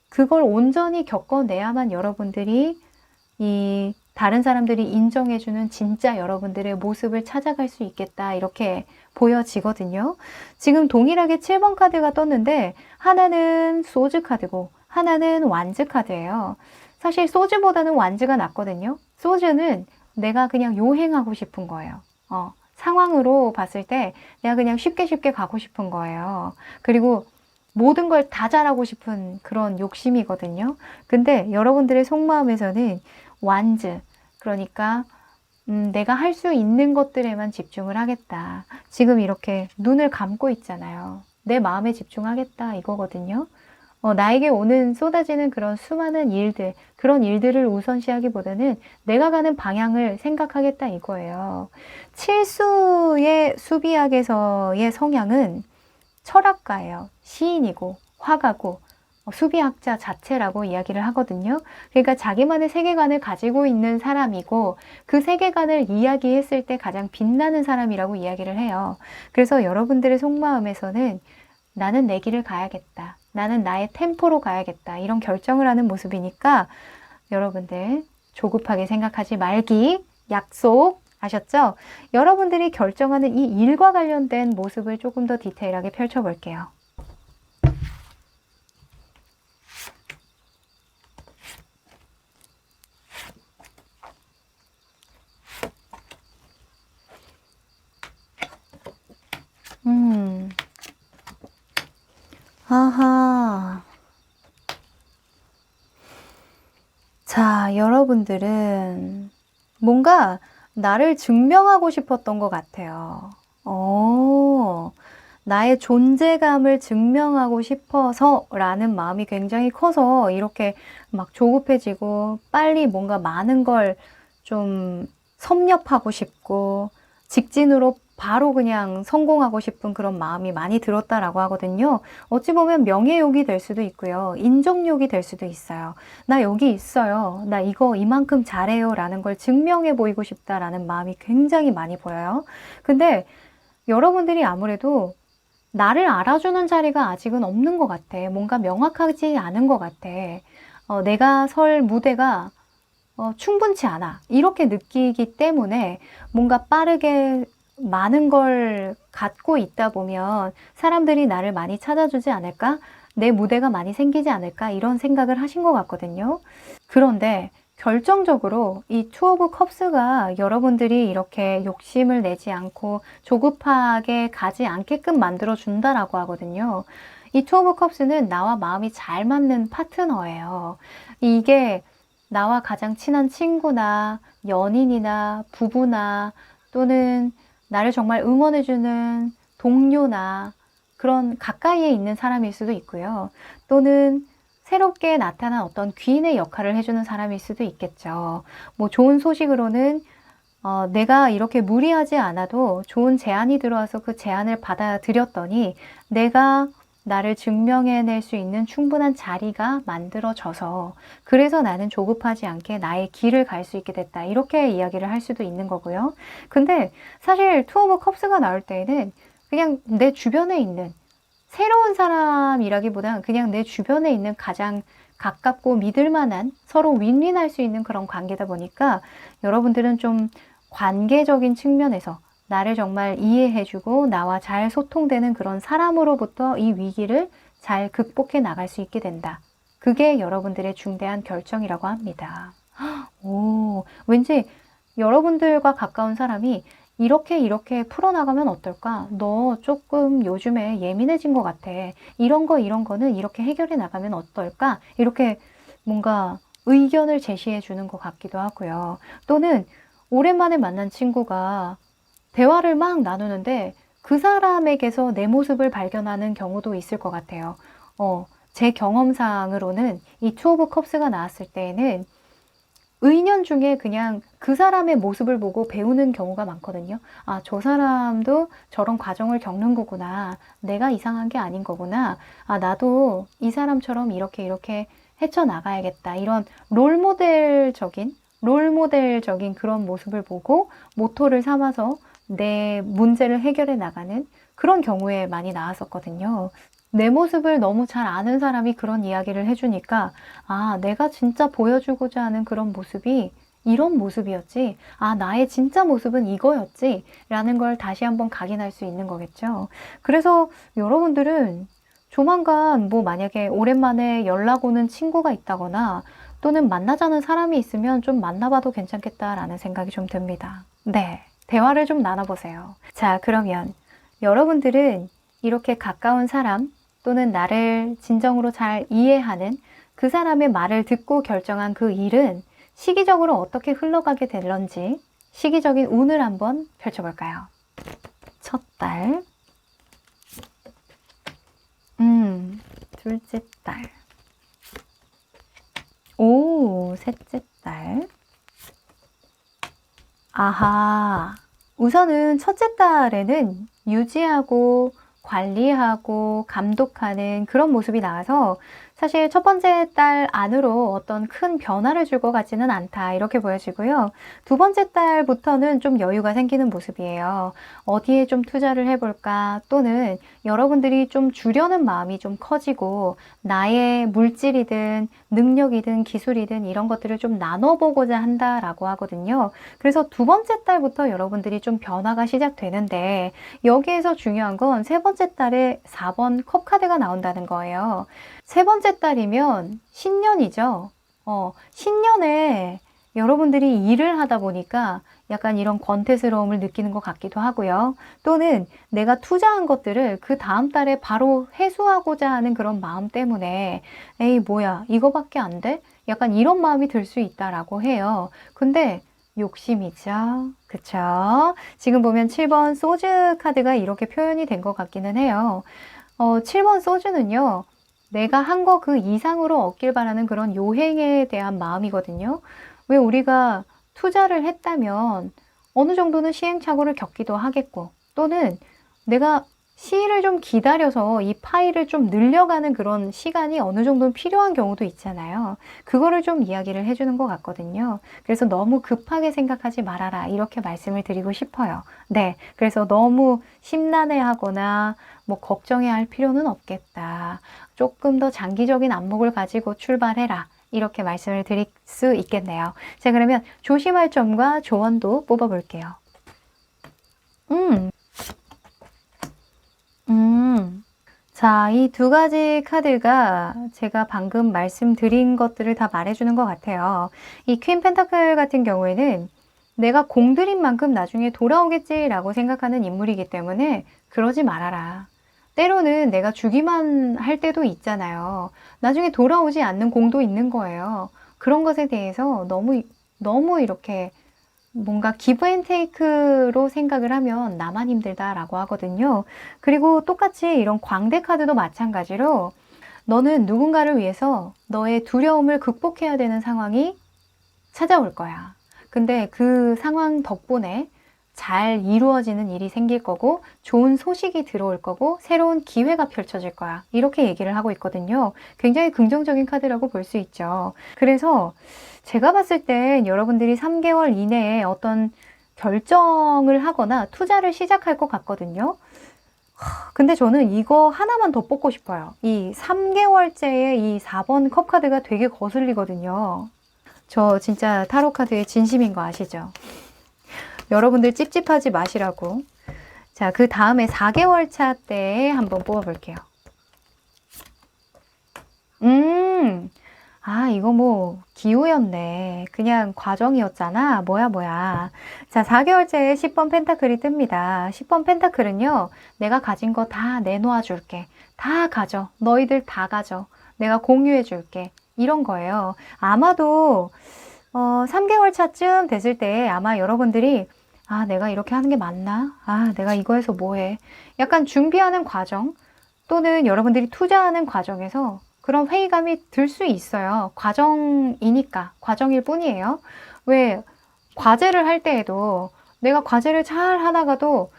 그걸 온전히 겪어내야만 여러분들이 이 다른 사람들이 인정해주는 진짜 여러분들의 모습을 찾아갈 수 있겠다, 이렇게 보여지거든요. 지금 동일하게 7번 카드가 떴는데 하나는 소즈 카드고 하나는 완즈 카드예요. 사실 소즈보다는 완즈가 낫거든요. 소즈는 내가 그냥 요행하고 싶은 거예요. 상황으로 봤을 때 내가 그냥 쉽게 가고 싶은 거예요. 그리고 모든 걸 다 잘하고 싶은 그런 욕심이거든요. 근데 여러분들의 속마음에서는 완즈, 그러니까 내가 할 수 있는 것들에만 집중을 하겠다. 지금 이렇게 눈을 감고 있잖아요. 내 마음에 집중하겠다, 이거거든요. 나에게 오는 쏟아지는 그런 수많은 일들, 그런 일들을 우선시하기보다는 내가 가는 방향을 생각하겠다, 이거예요. 칠수의 수비학에서의 성향은 철학가예요. 시인이고 화가고 수비학자 자체라고 이야기를 하거든요. 그러니까 자기만의 세계관을 가지고 있는 사람이고 그 세계관을 이야기했을 때 가장 빛나는 사람이라고 이야기를 해요. 그래서 여러분들의 속마음에서는 나는 내 길을 가야겠다. 나는 나의 템포로 가야겠다. 이런 결정을 하는 모습이니까 여러분들 조급하게 생각하지 말기, 약속, 아셨죠? 여러분들이 결정하는 이 일과 관련된 모습을 조금 더 디테일하게 펼쳐볼게요. 아하. 자, 여러분들은 뭔가 나를 증명하고 싶었던 것 같아요. 나의 존재감을 증명하고 싶어서 라는 마음이 굉장히 커서 이렇게 막 조급해지고 빨리 뭔가 많은 걸 좀 섭렵하고 싶고 직진으로 바로 그냥 성공하고 싶은 그런 마음이 많이 들었다라고 하거든요. 어찌 보면 명예욕이 될 수도 있고요. 인정욕이 될 수도 있어요. 나 여기 있어요. 나 이거 이만큼 잘해요. 라는 걸 증명해 보이고 싶다라는 마음이 굉장히 많이 보여요. 근데 여러분들이 아무래도 나를 알아주는 자리가 아직은 없는 것 같아. 뭔가 명확하지 않은 것 같아. 내가 설 무대가 충분치 않아. 이렇게 느끼기 때문에 뭔가 빠르게 많은 걸 갖고 있다 보면 사람들이 나를 많이 찾아주지 않을까? 내 무대가 많이 생기지 않을까? 이런 생각을 하신 것 같거든요. 그런데 결정적으로 이 투 오브 컵스가 여러분들이 이렇게 욕심을 내지 않고 조급하게 가지 않게끔 만들어 준다라고 하거든요. 이 투 오브 컵스는 나와 마음이 잘 맞는 파트너예요. 이게 나와 가장 친한 친구나 연인이나 부부나 또는 나를 정말 응원해주는 동료나 그런 가까이에 있는 사람일 수도 있고요. 또는 새롭게 나타난 어떤 귀인의 역할을 해주는 사람일 수도 있겠죠. 뭐 좋은 소식으로는 내가 이렇게 무리하지 않아도 좋은 제안이 들어와서 그 제안을 받아들였더니 내가 나를 증명해낼 수 있는 충분한 자리가 만들어져서 그래서 나는 조급하지 않게 나의 길을 갈 수 있게 됐다. 이렇게 이야기를 할 수도 있는 거고요. 근데 사실 투 오브 컵스가 나올 때에는 그냥 내 주변에 있는 새로운 사람이라기보다는 그냥 내 주변에 있는 가장 가깝고 믿을 만한 서로 윈윈할 수 있는 그런 관계다 보니까 여러분들은 좀 관계적인 측면에서 나를 정말 이해해주고 나와 잘 소통되는 그런 사람으로부터 이 위기를 잘 극복해 나갈 수 있게 된다. 그게 여러분들의 중대한 결정이라고 합니다. 오, 왠지 여러분들과 가까운 사람이 이렇게 풀어나가면 어떨까? 너 조금 요즘에 예민해진 것 같아. 이런 거는 이렇게 해결해 나가면 어떨까? 이렇게 뭔가 의견을 제시해 주는 것 같기도 하고요. 또는 오랜만에 만난 친구가 대화를 막 나누는데 그 사람에게서 내 모습을 발견하는 경우도 있을 것 같아요. 제 경험상으로는 이 투 오브 컵스가 나왔을 때에는 의년 중에 그냥 그 사람의 모습을 보고 배우는 경우가 많거든요. 아, 저 사람도 저런 과정을 겪는 거구나. 내가 이상한 게 아닌 거구나. 아, 나도 이 사람처럼 이렇게 헤쳐나가야겠다. 이런 롤모델적인 그런 모습을 보고 모토를 삼아서 내 문제를 해결해 나가는 그런 경우에 많이 나왔었거든요. 내 모습을 너무 잘 아는 사람이 그런 이야기를 해주니까, 아, 내가 진짜 보여주고자 하는 그런 모습이 이런 모습이었지. 아, 나의 진짜 모습은 이거였지. 라는 걸 다시 한번 각인할 수 있는 거겠죠. 그래서 여러분들은 조만간 뭐 만약에 오랜만에 연락 오는 친구가 있다거나 또는 만나자는 사람이 있으면 좀 만나봐도 괜찮겠다라는 생각이 좀 듭니다. 네. 대화를 좀 나눠보세요. 자, 그러면 여러분들은 이렇게 가까운 사람 또는 나를 진정으로 잘 이해하는 그 사람의 말을 듣고 결정한 그 일은 시기적으로 어떻게 흘러가게 될런지 시기적인 운을 한번 펼쳐볼까요? 첫 달, 둘째 달, 오, 셋째 달, 아하. 우선은 첫째 달에는 유지하고 관리하고 감독하는 그런 모습이 나와서 사실 첫 번째 달 안으로 어떤 큰 변화를 줄 것 같지는 않다 이렇게 보여지고요. 두 번째 달부터는 좀 여유가 생기는 모습이에요. 어디에 좀 투자를 해볼까 또는 여러분들이 좀 주려는 마음이 좀 커지고 나의 물질이든 능력이든 기술이든 이런 것들을 좀 나눠보고자 한다라고 하거든요. 그래서 두 번째 달부터 여러분들이 좀 변화가 시작되는데 여기에서 중요한 건 세 번째 달에 4번 컵 카드가 나온다는 거예요. 세 번째 달이면 신년이죠. 신년에 여러분들이 일을 하다 보니까 약간 이런 권태스러움을 느끼는 것 같기도 하고요. 또는 내가 투자한 것들을 그 다음 달에 바로 회수하고자 하는 그런 마음 때문에 에이 뭐야 이거밖에 안 돼? 약간 이런 마음이 들 수 있다라고 해요. 근데 욕심이죠. 그쵸? 지금 보면 7번 소즈 카드가 이렇게 표현이 된 것 같기는 해요. 7번 소즈는요. 내가 한 거 그 이상으로 얻길 바라는 그런 요행에 대한 마음이거든요. 왜 우리가 투자를 했다면 어느 정도는 시행착오를 겪기도 하겠고 또는 내가 시일을 좀 기다려서 이 파일을 좀 늘려가는 그런 시간이 어느 정도는 필요한 경우도 있잖아요. 그거를 좀 이야기를 해주는 것 같거든요. 그래서 너무 급하게 생각하지 말아라 이렇게 말씀을 드리고 싶어요. 네, 그래서 너무 심란해하거나 뭐 걱정해야 할 필요는 없겠다. 조금 더 장기적인 안목을 가지고 출발해라. 이렇게 말씀을 드릴 수 있겠네요. 자, 그러면 조심할 점과 조언도 뽑아볼게요. 자, 이 두 가지 카드가 제가 방금 말씀드린 것들을 다 말해주는 것 같아요. 이 퀸 펜타클 같은 경우에는 내가 공들인 만큼 나중에 돌아오겠지라고 생각하는 인물이기 때문에 그러지 말아라. 때로는 내가 주기만 할 때도 있잖아요. 나중에 돌아오지 않는 공도 있는 거예요. 그런 것에 대해서 너무 이렇게 뭔가 기브 앤 테이크로 생각을 하면 나만 힘들다라고 하거든요. 그리고 똑같이 이런 광대 카드도 마찬가지로 너는 누군가를 위해서 너의 두려움을 극복해야 되는 상황이 찾아올 거야. 근데 그 상황 덕분에 잘 이루어지는 일이 생길 거고 좋은 소식이 들어올 거고 새로운 기회가 펼쳐질 거야. 이렇게 얘기를 하고 있거든요. 굉장히 긍정적인 카드라고 볼 수 있죠. 그래서 제가 봤을 땐 여러분들이 3개월 이내에 어떤 결정을 하거나 투자를 시작할 것 같거든요. 근데 저는 이거 하나만 더 뽑고 싶어요. 이 3개월째의 이 4번 컵 카드가 되게 거슬리거든요. 저 진짜 타로 카드의 진심인 거 아시죠? 여러분들 찝찝하지 마시라고. 자, 그 다음에 4개월 차 때에 한번 뽑아볼게요. 이거 뭐 기우였네. 그냥 과정이었잖아. 뭐야. 자, 4개월째에 10번 펜타클이 뜹니다. 10번 펜타클은요. 내가 가진 거 다 내놓아 줄게. 다 가져. 너희들 다 가져. 내가 공유해 줄게. 이런 거예요. 아마도 3개월 차쯤 됐을 때 아마 여러분들이 내가 이렇게 하는 게 맞나? 내가 이거에서 뭐 해? 약간 준비하는 과정 또는 여러분들이 투자하는 과정에서 그런 회의감이 들 수 있어요. 과정이니까, 과정일 뿐이에요. 왜 과제를 할 때에도 내가 과제를 잘 하다가도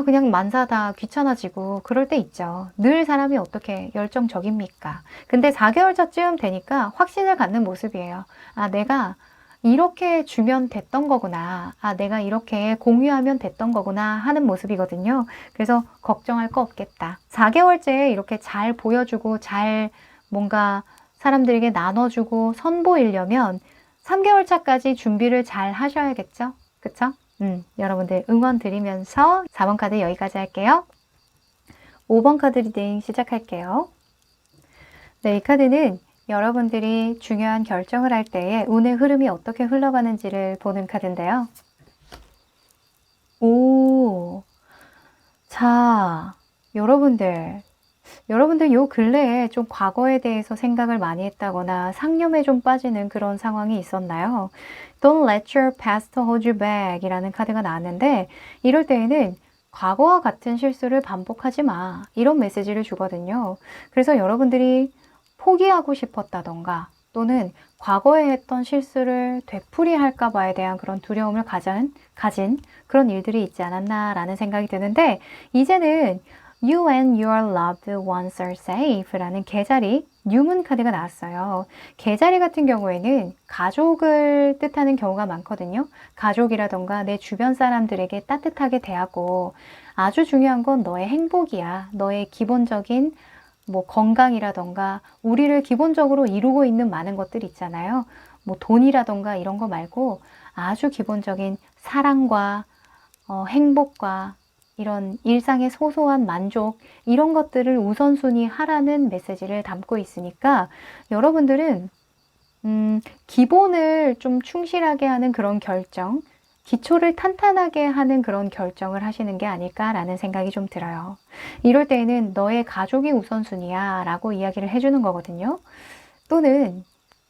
그냥 만사다 귀찮아지고 그럴 때 있죠. 늘 사람이 어떻게 열정적입니까? 근데 4개월 차쯤 되니까 확신을 갖는 모습이에요. 내가 이렇게 주면 됐던 거구나. 내가 이렇게 공유하면 됐던 거구나 하는 모습이거든요. 그래서 걱정할 거 없겠다. 4개월째 이렇게 잘 보여주고 잘 뭔가 사람들에게 나눠주고 선보이려면 3개월 차까지 준비를 잘 하셔야겠죠? 그쵸? 여러분들 응원 드리면서 4번 카드 여기까지 할게요. 5번 카드 리딩 시작할게요. 네, 이 카드는 여러분들이 중요한 결정을 할 때에 운의 흐름이 어떻게 흘러가는지를 보는 카드인데요. 자, 여러분들 요 근래에 좀 과거에 대해서 생각을 많이 했다거나 상념에 좀 빠지는 그런 상황이 있었나요? Don't let your past hold you back 이라는 카드가 나왔는데 이럴 때에는 과거와 같은 실수를 반복하지 마 이런 메시지를 주거든요. 그래서 여러분들이 포기하고 싶었다던가 또는 과거에 했던 실수를 되풀이할까 봐에 대한 그런 두려움을 가진 그런 일들이 있지 않았나라는 생각이 드는데 이제는 You and your loved ones are safe 라는 개자리, 뉴문 카드가 나왔어요. 개자리 같은 경우에는 가족을 뜻하는 경우가 많거든요. 가족이라던가 내 주변 사람들에게 따뜻하게 대하고 아주 중요한 건 너의 행복이야. 너의 기본적인 뭐 건강이라던가 우리를 기본적으로 이루고 있는 많은 것들 있잖아요. 뭐 돈이라던가 이런 거 말고 아주 기본적인 사랑과 행복과 이런 일상의 소소한 만족 이런 것들을 우선순위 하라는 메시지를 담고 있으니까 여러분들은 기본을 좀 충실하게 하는 그런 결정, 기초를 탄탄하게 하는 그런 결정을 하시는 게 아닐까라는 생각이 좀 들어요. 이럴 때에는 너의 가족이 우선순위야 라고 이야기를 해주는 거거든요. 또는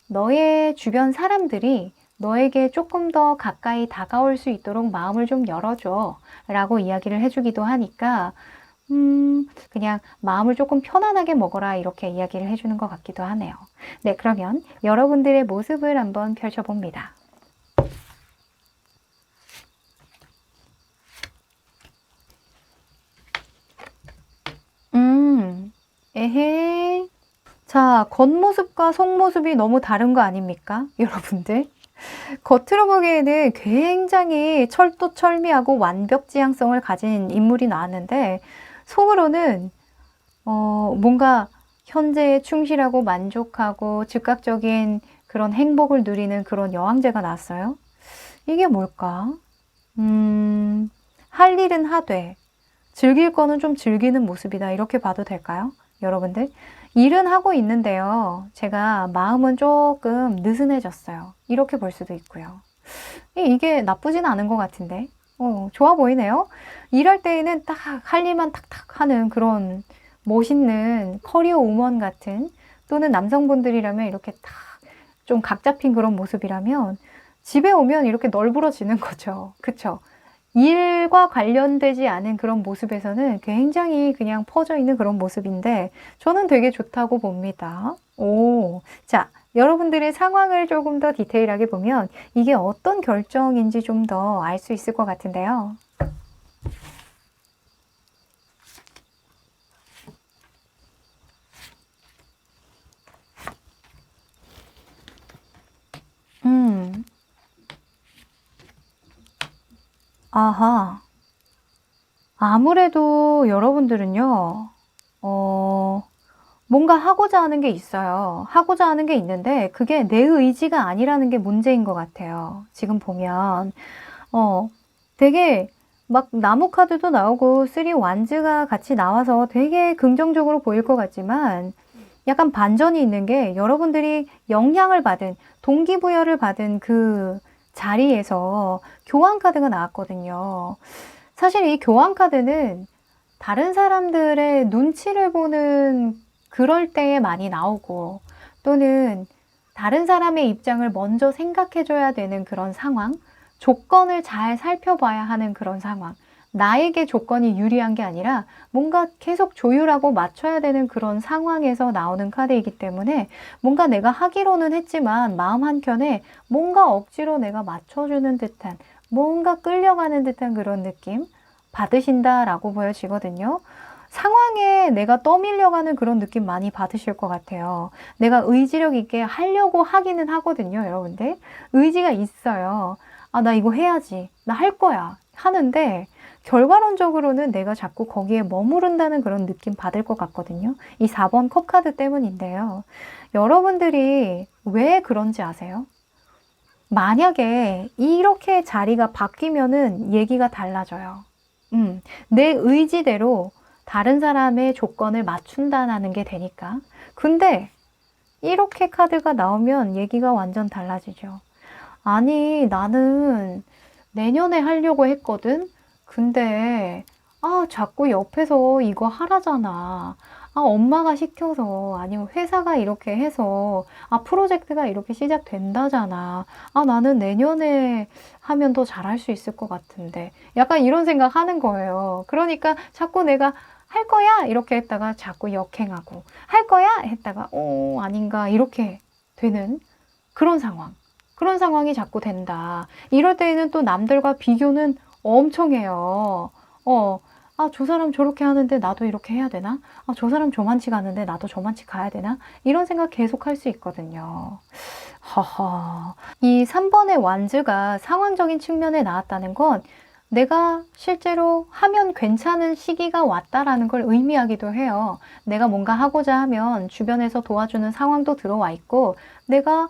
너의 주변 사람들이 너에게 조금 더 가까이 다가올 수 있도록 마음을 좀 열어줘 라고 이야기를 해주기도 하니까 그냥 마음을 조금 편안하게 먹어라 이렇게 이야기를 해주는 것 같기도 하네요. 네, 그러면 여러분들의 모습을 한번 펼쳐봅니다. 에헤. 자, 겉모습과 속모습이 너무 다른 거 아닙니까? 여러분들. 겉으로 보기에는 굉장히 철두철미하고 완벽지향성을 가진 인물이 나왔는데 속으로는 뭔가 현재에 충실하고 만족하고 즉각적인 그런 행복을 누리는 그런 여왕제가 나왔어요. 이게 뭘까? 할 일은 하되 즐길 거는 좀 즐기는 모습이다. 이렇게 봐도 될까요? 여러분들? 일은 하고 있는데요. 제가 마음은 조금 느슨해졌어요. 이렇게 볼 수도 있고요. 이게 나쁘진 않은 것 같은데. 좋아 보이네요. 일할 때에는 딱 할 일만 탁탁 하는 그런 멋있는 커리어 우먼 같은 또는 남성분들이라면 이렇게 딱 좀 각 잡힌 그런 모습이라면 집에 오면 이렇게 널브러지는 거죠. 그쵸? 일과 관련되지 않은 그런 모습에서는 굉장히 그냥 퍼져 있는 그런 모습인데 저는 되게 좋다고 봅니다. 자, 여러분들의 상황을 조금 더 디테일하게 보면 이게 어떤 결정인지 좀 더 알 수 있을 것 같은데요. 아하. 아무래도 여러분들은요, 뭔가 하고자 하는 게 있어요. 하고자 하는 게 있는데 그게 내 의지가 아니라는 게 문제인 것 같아요. 지금 보면 되게 막 나무 카드도 나오고 쓰리 완즈가 같이 나와서 되게 긍정적으로 보일 것 같지만 약간 반전이 있는 게 여러분들이 영향을 받은 동기부여를 받은 그 자리에서 교환 카드가 나왔거든요. 사실 이 교환 카드는 다른 사람들의 눈치를 보는 그럴 때에 많이 나오고 또는 다른 사람의 입장을 먼저 생각해 줘야 되는 그런 상황, 조건을 잘 살펴봐야 하는 그런 상황, 나에게 조건이 유리한 게 아니라 뭔가 계속 조율하고 맞춰야 되는 그런 상황에서 나오는 카드이기 때문에 뭔가 내가 하기로는 했지만 마음 한켠에 뭔가 억지로 내가 맞춰주는 듯한, 뭔가 끌려가는 듯한 그런 느낌 받으신다라고 보여지거든요. 상황에 내가 떠밀려가는 그런 느낌 많이 받으실 것 같아요. 내가 의지력 있게 하려고 하기는 하거든요, 여러분들. 의지가 있어요. 아, 나 이거 해야지. 나 할 거야. 하는데 결과론적으로는 내가 자꾸 거기에 머무른다는 그런 느낌 받을 것 같거든요. 이 4번 컵 카드 때문인데요. 여러분들이 왜 그런지 아세요? 만약에 이렇게 자리가 바뀌면은 얘기가 달라져요. 내 의지대로 다른 사람의 조건을 맞춘다는 게 되니까. 근데 이렇게 카드가 나오면 얘기가 완전 달라지죠. 아니, 나는 내년에 하려고 했거든? 근데, 자꾸 옆에서 이거 하라잖아. 엄마가 시켜서, 아니면 회사가 이렇게 해서, 프로젝트가 이렇게 시작된다잖아. 나는 내년에 하면 더 잘할 수 있을 것 같은데. 약간 이런 생각 하는 거예요. 그러니까 자꾸 내가 할 거야? 이렇게 했다가 자꾸 역행하고, 할 거야? 했다가, 아닌가? 이렇게 되는 그런 상황. 그런 상황이 자꾸 된다. 이럴 때에는 또 남들과 비교는 엄청 해요. 저 사람 저렇게 하는데 나도 이렇게 해야 되나? 저 사람 저만치 가는데 나도 저만치 가야 되나? 이런 생각 계속 할 수 있거든요. 허허. 이 3번의 완즈가 상황적인 측면에 나왔다는 건 내가 실제로 하면 괜찮은 시기가 왔다라는 걸 의미하기도 해요. 내가 뭔가 하고자 하면 주변에서 도와주는 상황도 들어와 있고, 내가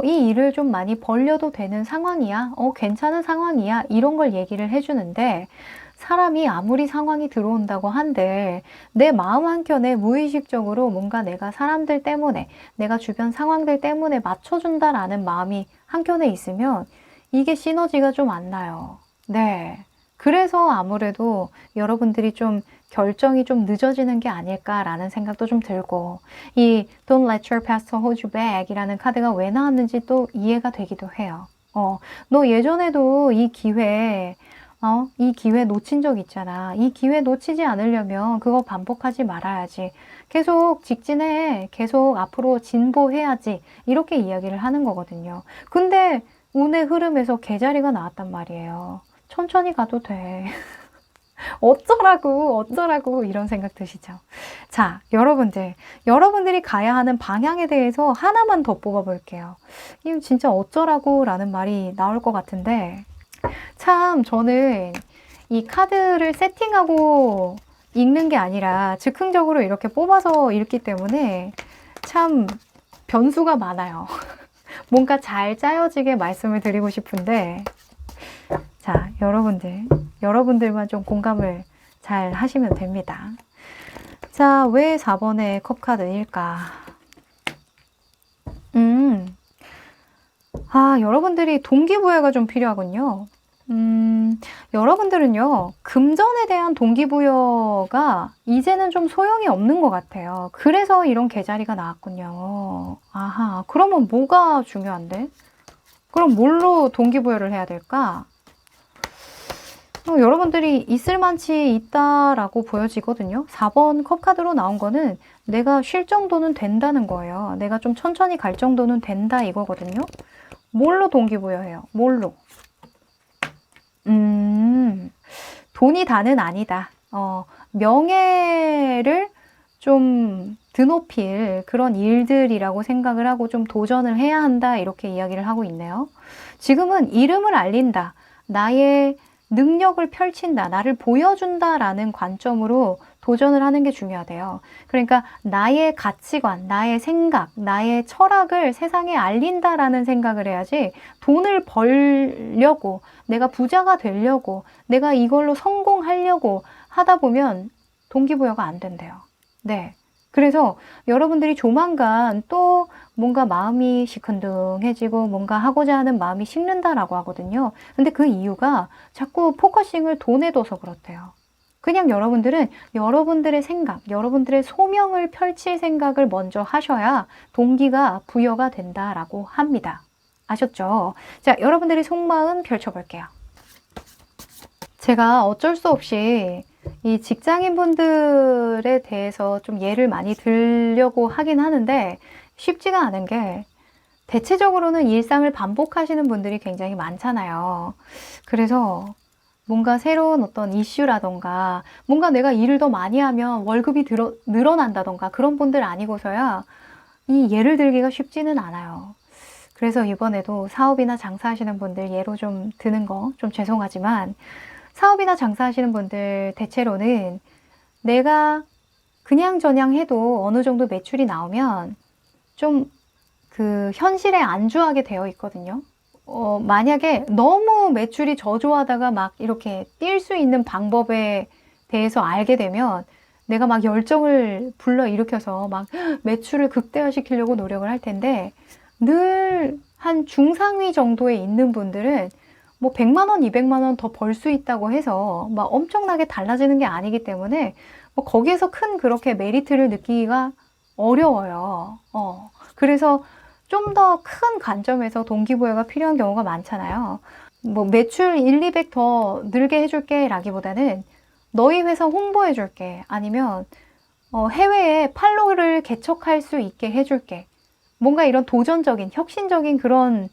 이 일을 좀 많이 벌려도 되는 상황이야. 괜찮은 상황이야. 이런 걸 얘기를 해주는데, 사람이 아무리 상황이 들어온다고 한들 내 마음 한켠에 무의식적으로 뭔가 내가 사람들 때문에, 내가 주변 상황들 때문에 맞춰준다라는 마음이 한켠에 있으면 이게 시너지가 좀 안 나요. 네. 그래서 아무래도 여러분들이 좀 결정이 좀 늦어지는 게 아닐까라는 생각도 좀 들고, 이 Don't let your past hold you back 이라는 카드가 왜 나왔는지 또 이해가 되기도 해요. 너 예전에도 이 기회 놓친 적 있잖아. 이 기회 놓치지 않으려면 그거 반복하지 말아야지. 계속 직진해. 계속 앞으로 진보해야지. 이렇게 이야기를 하는 거거든요. 근데 운의 흐름에서 개자리가 나왔단 말이에요. 천천히 가도 돼. 어쩌라고 이런 생각 드시죠? 자, 여러분들이 가야 하는 방향에 대해서 하나만 더 뽑아볼게요. 이거 진짜 어쩌라고 라는 말이 나올 것 같은데, 참 저는 이 카드를 세팅하고 읽는 게 아니라 즉흥적으로 이렇게 뽑아서 읽기 때문에 참 변수가 많아요. 뭔가 잘 짜여지게 말씀을 드리고 싶은데, 자, 여러분들만 좀 공감을 잘 하시면 됩니다. 자, 왜 4번의 컵카드일까? 여러분들이 동기부여가 좀 필요하군요. 여러분들은요, 금전에 대한 동기부여가 이제는 좀 소용이 없는 것 같아요. 그래서 이런 계자리가 나왔군요. 아하, 그러면 뭐가 중요한데? 그럼 뭘로 동기부여를 해야 될까? 여러분들이 있을 만치 있다라고 보여지거든요. 4번 컵카드로 나온 거는 내가 쉴 정도는 된다는 거예요. 내가 좀 천천히 갈 정도는 된다 이거거든요. 뭘로 동기부여해요? 뭘로? 돈이 다는 아니다. 명예를 좀 드높일 그런 일들이라고 생각을 하고 좀 도전을 해야 한다. 이렇게 이야기를 하고 있네요. 지금은 이름을 알린다. 나의 능력을 펼친다. 나를 보여준다라는 관점으로 도전을 하는 게 중요하대요. 그러니까 나의 가치관, 나의 생각, 나의 철학을 세상에 알린다라는 생각을 해야지 돈을 벌려고, 내가 부자가 되려고, 내가 이걸로 성공하려고 하다 보면 동기부여가 안 된대요. 네. 그래서 여러분들이 조만간 또 뭔가 마음이 시큰둥해지고 뭔가 하고자 하는 마음이 식는다라고 하거든요. 근데 그 이유가 자꾸 포커싱을 돈에 둬서 그렇대요. 그냥 여러분들은 여러분들의 생각, 여러분들의 소명을 펼칠 생각을 먼저 하셔야 동기가 부여가 된다라고 합니다. 아셨죠? 자, 여러분들의 속마음 펼쳐볼게요. 제가 어쩔 수 없이 이 직장인분들에 대해서 좀 예를 많이 들려고 하긴 하는데 쉽지가 않은 게 대체적으로는 일상을 반복하시는 분들이 굉장히 많잖아요. 그래서 뭔가 새로운 어떤 이슈라던가 뭔가 내가 일을 더 많이 하면 월급이 늘어난다던가 그런 분들 아니고서야 이 예를 들기가 쉽지는 않아요. 그래서 이번에도 사업이나 장사하시는 분들 예로 좀 드는 거 좀 죄송하지만 사업이나 장사하시는 분들 대체로는 내가 그냥저냥 해도 어느 정도 매출이 나오면 좀 그 현실에 안주하게 되어 있거든요. 만약에 너무 매출이 저조하다가 막 이렇게 뛸 수 있는 방법에 대해서 알게 되면 내가 막 열정을 불러일으켜서 막 매출을 극대화시키려고 노력을 할 텐데 늘 한 중상위 정도에 있는 분들은 뭐 100만 원, 200만 원 더 벌 수 있다고 해서 막 엄청나게 달라지는 게 아니기 때문에 뭐 거기에서 큰 그렇게 메리트를 느끼기가 어려워요. 그래서 좀 더 큰 관점에서 동기부여가 필요한 경우가 많잖아요. 뭐 매출 1, 200 더 늘게 해줄게 라기보다는 너희 회사 홍보해 줄게. 아니면 해외에 판로를 개척할 수 있게 해줄게. 뭔가 이런 도전적인, 혁신적인 그런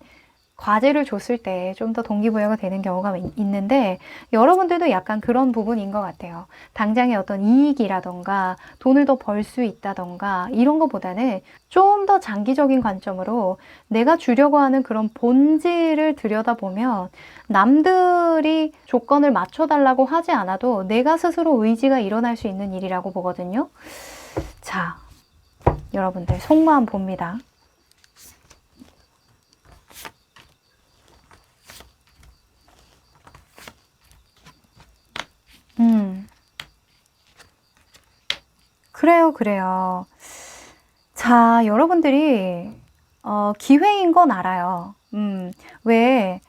과제를 줬을 때 좀 더 동기부여가 되는 경우가 있는데 여러분들도 약간 그런 부분인 것 같아요. 당장의 어떤 이익이라던가 돈을 더 벌 수 있다던가 이런 것보다는 좀 더 장기적인 관점으로 내가 주려고 하는 그런 본질을 들여다보면 남들이 조건을 맞춰달라고 하지 않아도 내가 스스로 의지가 일어날 수 있는 일이라고 보거든요. 자, 여러분들 속마음 봅니다. 그래요. 자, 여러분들이 기회인 건 알아요. 왜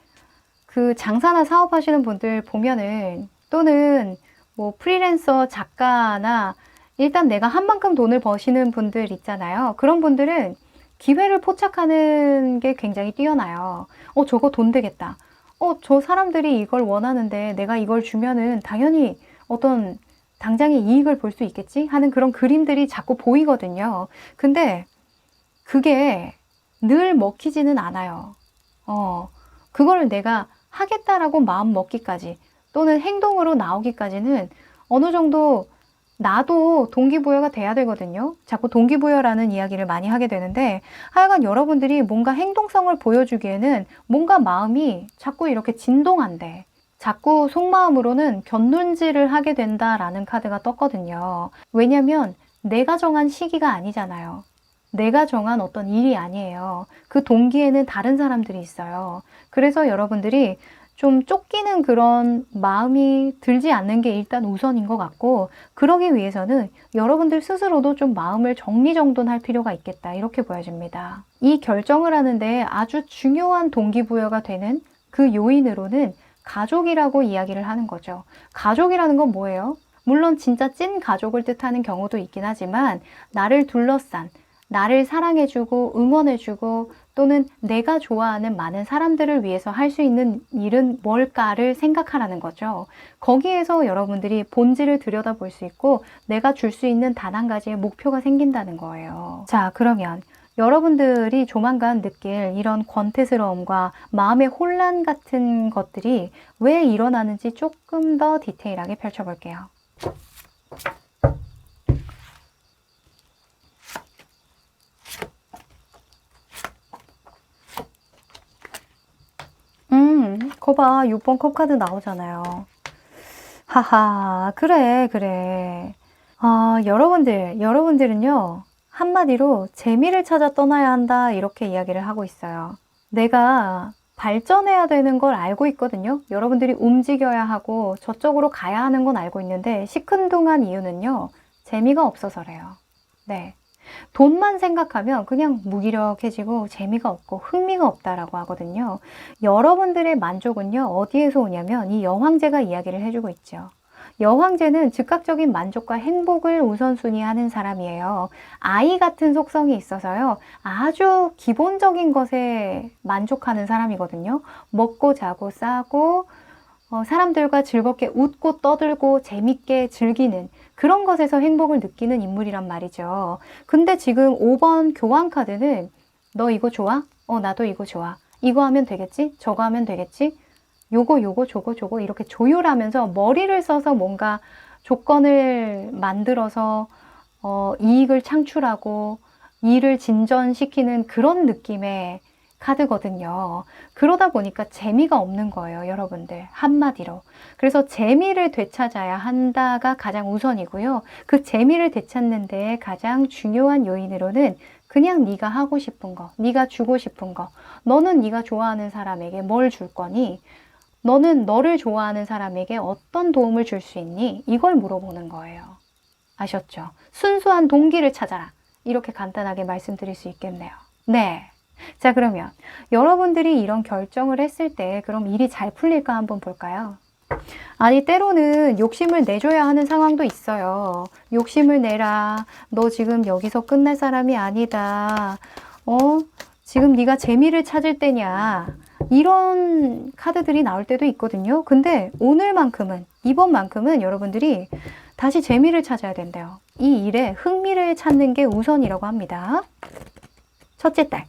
그 장사나 사업하시는 분들 보면은 또는 뭐 프리랜서 작가나 일단 내가 한 만큼 돈을 버시는 분들 있잖아요. 그런 분들은 기회를 포착하는 게 굉장히 뛰어나요. 저거 돈 되겠다. 저 사람들이 이걸 원하는데 내가 이걸 주면은 당연히 어떤 당장의 이익을 볼 수 있겠지? 하는 그런 그림들이 자꾸 보이거든요. 근데 그게 늘 먹히지는 않아요. 그거를 내가 하겠다라고 마음 먹기까지 또는 행동으로 나오기까지는 어느 정도 나도 동기부여가 돼야 되거든요. 자꾸 동기부여라는 이야기를 많이 하게 되는데 하여간 여러분들이 뭔가 행동성을 보여주기에는 뭔가 마음이 자꾸 이렇게 진동한대. 자꾸 속마음으로는 곁눈질을 하게 된다라는 카드가 떴거든요. 왜냐면 내가 정한 시기가 아니잖아요. 내가 정한 어떤 일이 아니에요. 그 동기에는 다른 사람들이 있어요. 그래서 여러분들이 좀 쫓기는 그런 마음이 들지 않는 게 일단 우선인 것 같고 그러기 위해서는 여러분들 스스로도 좀 마음을 정리정돈할 필요가 있겠다 이렇게 보여집니다. 이 결정을 하는데 아주 중요한 동기부여가 되는 그 요인으로는 가족이라고 이야기를 하는 거죠. 가족이라는 건 뭐예요? 물론 진짜 찐 가족을 뜻하는 경우도 있긴 하지만 나를 둘러싼 나를 사랑해주고 응원해주고 또는 내가 좋아하는 많은 사람들을 위해서 할 수 있는 일은 뭘까를 생각하라는 거죠. 거기에서 여러분들이 본질을 들여다볼 수 있고 내가 줄 수 있는 단 한 가지의 목표가 생긴다는 거예요. 자, 그러면 여러분들이 조만간 느낄 이런 권태스러움과 마음의 혼란 같은 것들이 왜 일어나는지 조금 더 디테일하게 펼쳐볼게요. 거봐 6번 컵카드 나오잖아요. 하하, 그래. 여러분들은요, 한마디로 재미를 찾아 떠나야 한다, 이렇게 이야기를 하고 있어요. 내가 발전해야 되는 걸 알고 있거든요. 여러분들이 움직여야 하고 저쪽으로 가야 하는 건 알고 있는데 시큰둥한 이유는요, 재미가 없어서래요. 네. 돈만 생각하면 그냥 무기력해지고 재미가 없고 흥미가 없다라고 하거든요. 여러분들의 만족은요, 어디에서 오냐면 이 여황제가 이야기를 해주고 있죠. 여황제는 즉각적인 만족과 행복을 우선순위하는 사람이에요. 아이 같은 속성이 있어서요. 아주 기본적인 것에 만족하는 사람이거든요. 먹고 자고 싸고 사람들과 즐겁게 웃고 떠들고 재밌게 즐기는 그런 것에서 행복을 느끼는 인물이란 말이죠. 근데 지금 5번 교환 카드는 너 이거 좋아? 나도 이거 좋아. 이거 하면 되겠지? 저거 하면 되겠지? 요거 저거 이렇게 조율하면서 머리를 써서 뭔가 조건을 만들어서 이익을 창출하고 일을 진전시키는 그런 느낌의 카드거든요. 그러다 보니까 재미가 없는 거예요, 여러분들. 한마디로. 그래서 재미를 되찾아야 한다가 가장 우선이고요. 그 재미를 되찾는 데 가장 중요한 요인으로는 그냥 네가 하고 싶은 거, 네가 주고 싶은 거, 너는 네가 좋아하는 사람에게 뭘 줄 거니? 너는 너를 좋아하는 사람에게 어떤 도움을 줄 수 있니? 이걸 물어보는 거예요. 아셨죠? 순수한 동기를 찾아라. 이렇게 간단하게 말씀드릴 수 있겠네요. 네. 자, 그러면 여러분들이 이런 결정을 했을 때 그럼 일이 잘 풀릴까 한번 볼까요? 아니, 때로는 욕심을 내줘야 하는 상황도 있어요. 욕심을 내라. 너 지금 여기서 끝날 사람이 아니다. 지금 네가 재미를 찾을 때냐. 이런 카드들이 나올 때도 있거든요. 근데 오늘만큼은, 이번만큼은 여러분들이 다시 재미를 찾아야 된대요. 이 일에 흥미를 찾는 게 우선이라고 합니다. 첫째 딸.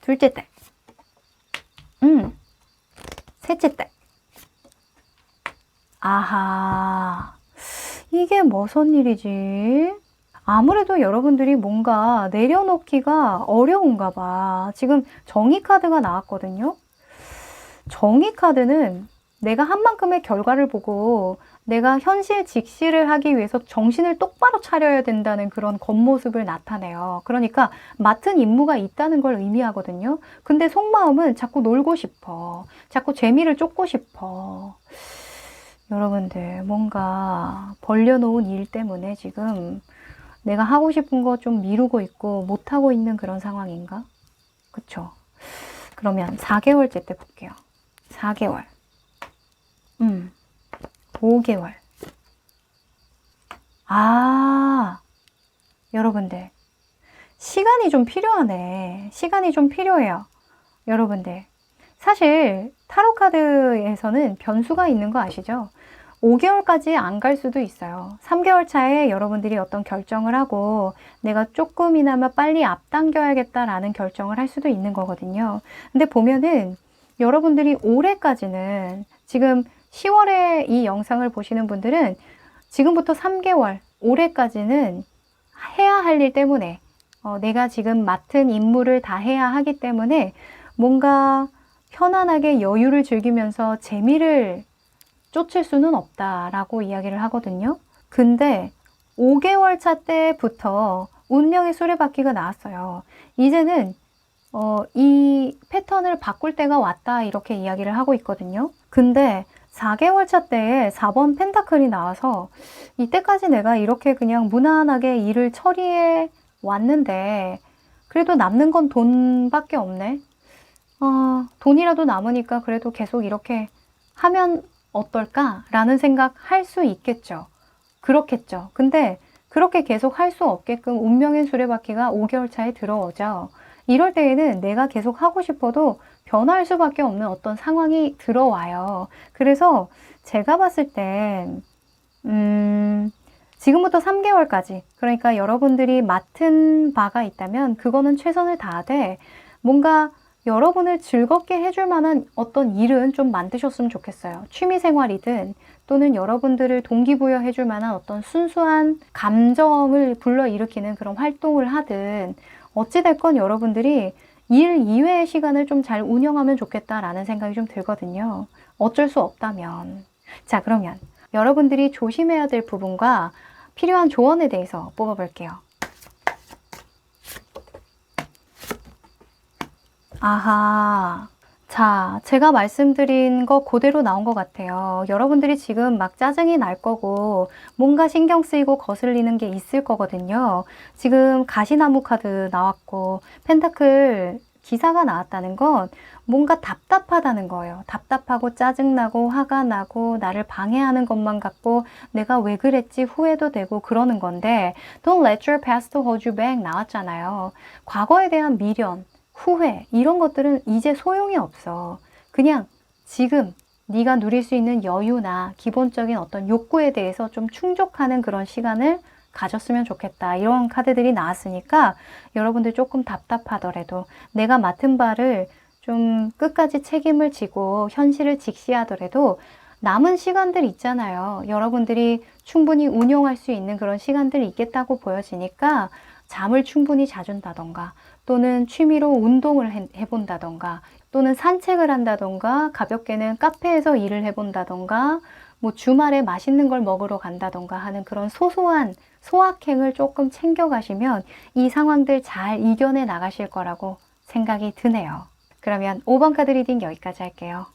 둘째 딸. 셋째 딸. 아하. 이게 무슨 일이지? 아무래도 여러분들이 뭔가 내려놓기가 어려운가 봐. 지금 정의 카드가 나왔거든요. 정의 카드는 내가 한 만큼의 결과를 보고 내가 현실 직시를 하기 위해서 정신을 똑바로 차려야 된다는 그런 겉모습을 나타내요. 그러니까 맡은 임무가 있다는 걸 의미하거든요. 근데 속마음은 자꾸 놀고 싶어. 자꾸 재미를 쫓고 싶어. 여러분들 뭔가 벌려놓은 일 때문에 지금 내가 하고 싶은 거 좀 미루고 있고 못하고 있는 그런 상황인가? 그쵸? 그러면 4개월째 때 볼게요. 4개월. 5개월. 여러분들. 시간이 좀 필요하네. 시간이 좀 필요해요. 여러분들. 사실 타로카드에서는 변수가 있는 거 아시죠? 5개월까지 안 갈 수도 있어요. 3개월 차에 여러분들이 어떤 결정을 하고 내가 조금이나마 빨리 앞당겨야겠다라는 결정을 할 수도 있는 거거든요. 근데 보면은 여러분들이 올해까지는 지금 10월에 이 영상을 보시는 분들은 지금부터 3개월, 올해까지는 해야 할 일 때문에 내가 지금 맡은 임무를 다 해야 하기 때문에 뭔가 편안하게 여유를 즐기면서 재미를 쫓을 수는 없다라고 이야기를 하거든요. 근데 5개월 차 때부터 운명의 수레바퀴가 나왔어요. 이제는 이 패턴을 바꿀 때가 왔다 이렇게 이야기를 하고 있거든요. 근데 4개월 차 때에 4번 펜타클이 나와서 이때까지 내가 이렇게 그냥 무난하게 일을 처리해 왔는데 그래도 남는 건 돈밖에 없네. 돈이라도 남으니까 그래도 계속 이렇게 하면 어떨까라는 생각 할 수 있겠죠. 그렇겠죠. 근데 그렇게 계속 할 수 없게끔 운명의 수레바퀴가 5개월 차에 들어오죠. 이럴 때에는 내가 계속 하고 싶어도 변할 수밖에 없는 어떤 상황이 들어와요. 그래서 제가 봤을 땐 지금부터 3개월까지 그러니까 여러분들이 맡은 바가 있다면 그거는 최선을 다하되 뭔가 여러분을 즐겁게 해줄 만한 어떤 일은 좀 만드셨으면 좋겠어요. 취미생활이든 또는 여러분들을 동기부여 해줄 만한 어떤 순수한 감정을 불러일으키는 그런 활동을 하든 어찌됐건 여러분들이 일 이외의 시간을 좀 잘 운영하면 좋겠다라는 생각이 좀 들거든요. 어쩔 수 없다면. 자, 그러면 여러분들이 조심해야 될 부분과 필요한 조언에 대해서 뽑아볼게요. 아하. 자, 제가 말씀드린 거 그대로 나온 것 같아요. 여러분들이 지금 막 짜증이 날 거고 뭔가 신경 쓰이고 거슬리는 게 있을 거거든요. 지금 가시나무 카드 나왔고 펜타클 기사가 나왔다는 건 뭔가 답답하다는 거예요. 답답하고 짜증나고 화가 나고 나를 방해하는 것만 같고 내가 왜 그랬지 후회도 되고 그러는 건데 Don't let your past hold you back 나왔잖아요. 과거에 대한 미련 후회 이런 것들은 이제 소용이 없어. 그냥 지금 네가 누릴 수 있는 여유나 기본적인 어떤 욕구에 대해서 좀 충족하는 그런 시간을 가졌으면 좋겠다. 이런 카드들이 나왔으니까 여러분들 조금 답답하더라도 내가 맡은 바를 좀 끝까지 책임을 지고 현실을 직시하더라도 남은 시간들 있잖아요. 여러분들이 충분히 운용할 수 있는 그런 시간들이 있겠다고 보여지니까 잠을 충분히 자준다던가 또는 취미로 운동을 해본다던가 또는 산책을 한다던가 가볍게는 카페에서 일을 해본다던가 뭐 주말에 맛있는 걸 먹으러 간다던가 하는 그런 소소한 소확행을 조금 챙겨 가시면 이 상황들 잘 이겨내 나가실 거라고 생각이 드네요. 그러면 5번 카드 리딩 여기까지 할게요.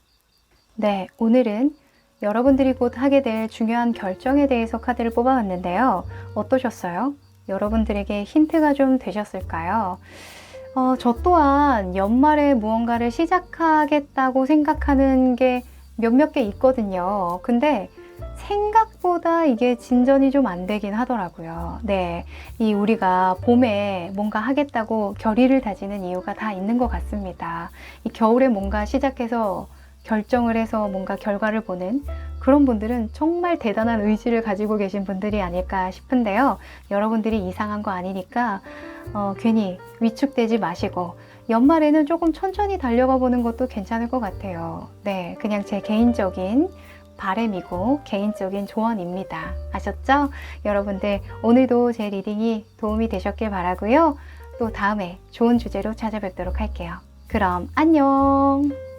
네, 오늘은 여러분들이 곧 하게 될 중요한 결정에 대해서 카드를 뽑아봤는데요. 어떠셨어요? 여러분들에게 힌트가 좀 되셨을까요? 저 또한 연말에 무언가를 시작하겠다고 생각하는 게 몇몇 개 있거든요. 근데 생각보다 이게 진전이 좀 안 되긴 하더라고요. 네. 이 우리가 봄에 뭔가 하겠다고 결의를 다지는 이유가 다 있는 것 같습니다. 이 겨울에 뭔가 시작해서 결정을 해서 뭔가 결과를 보는 그런 분들은 정말 대단한 의지를 가지고 계신 분들이 아닐까 싶은데요. 여러분들이 이상한 거 아니니까 괜히 위축되지 마시고 연말에는 조금 천천히 달려가 보는 것도 괜찮을 것 같아요. 네, 그냥 제 개인적인 바람이고 개인적인 조언입니다. 아셨죠? 여러분들 오늘도 제 리딩이 도움이 되셨길 바라고요. 또 다음에 좋은 주제로 찾아뵙도록 할게요. 그럼 안녕!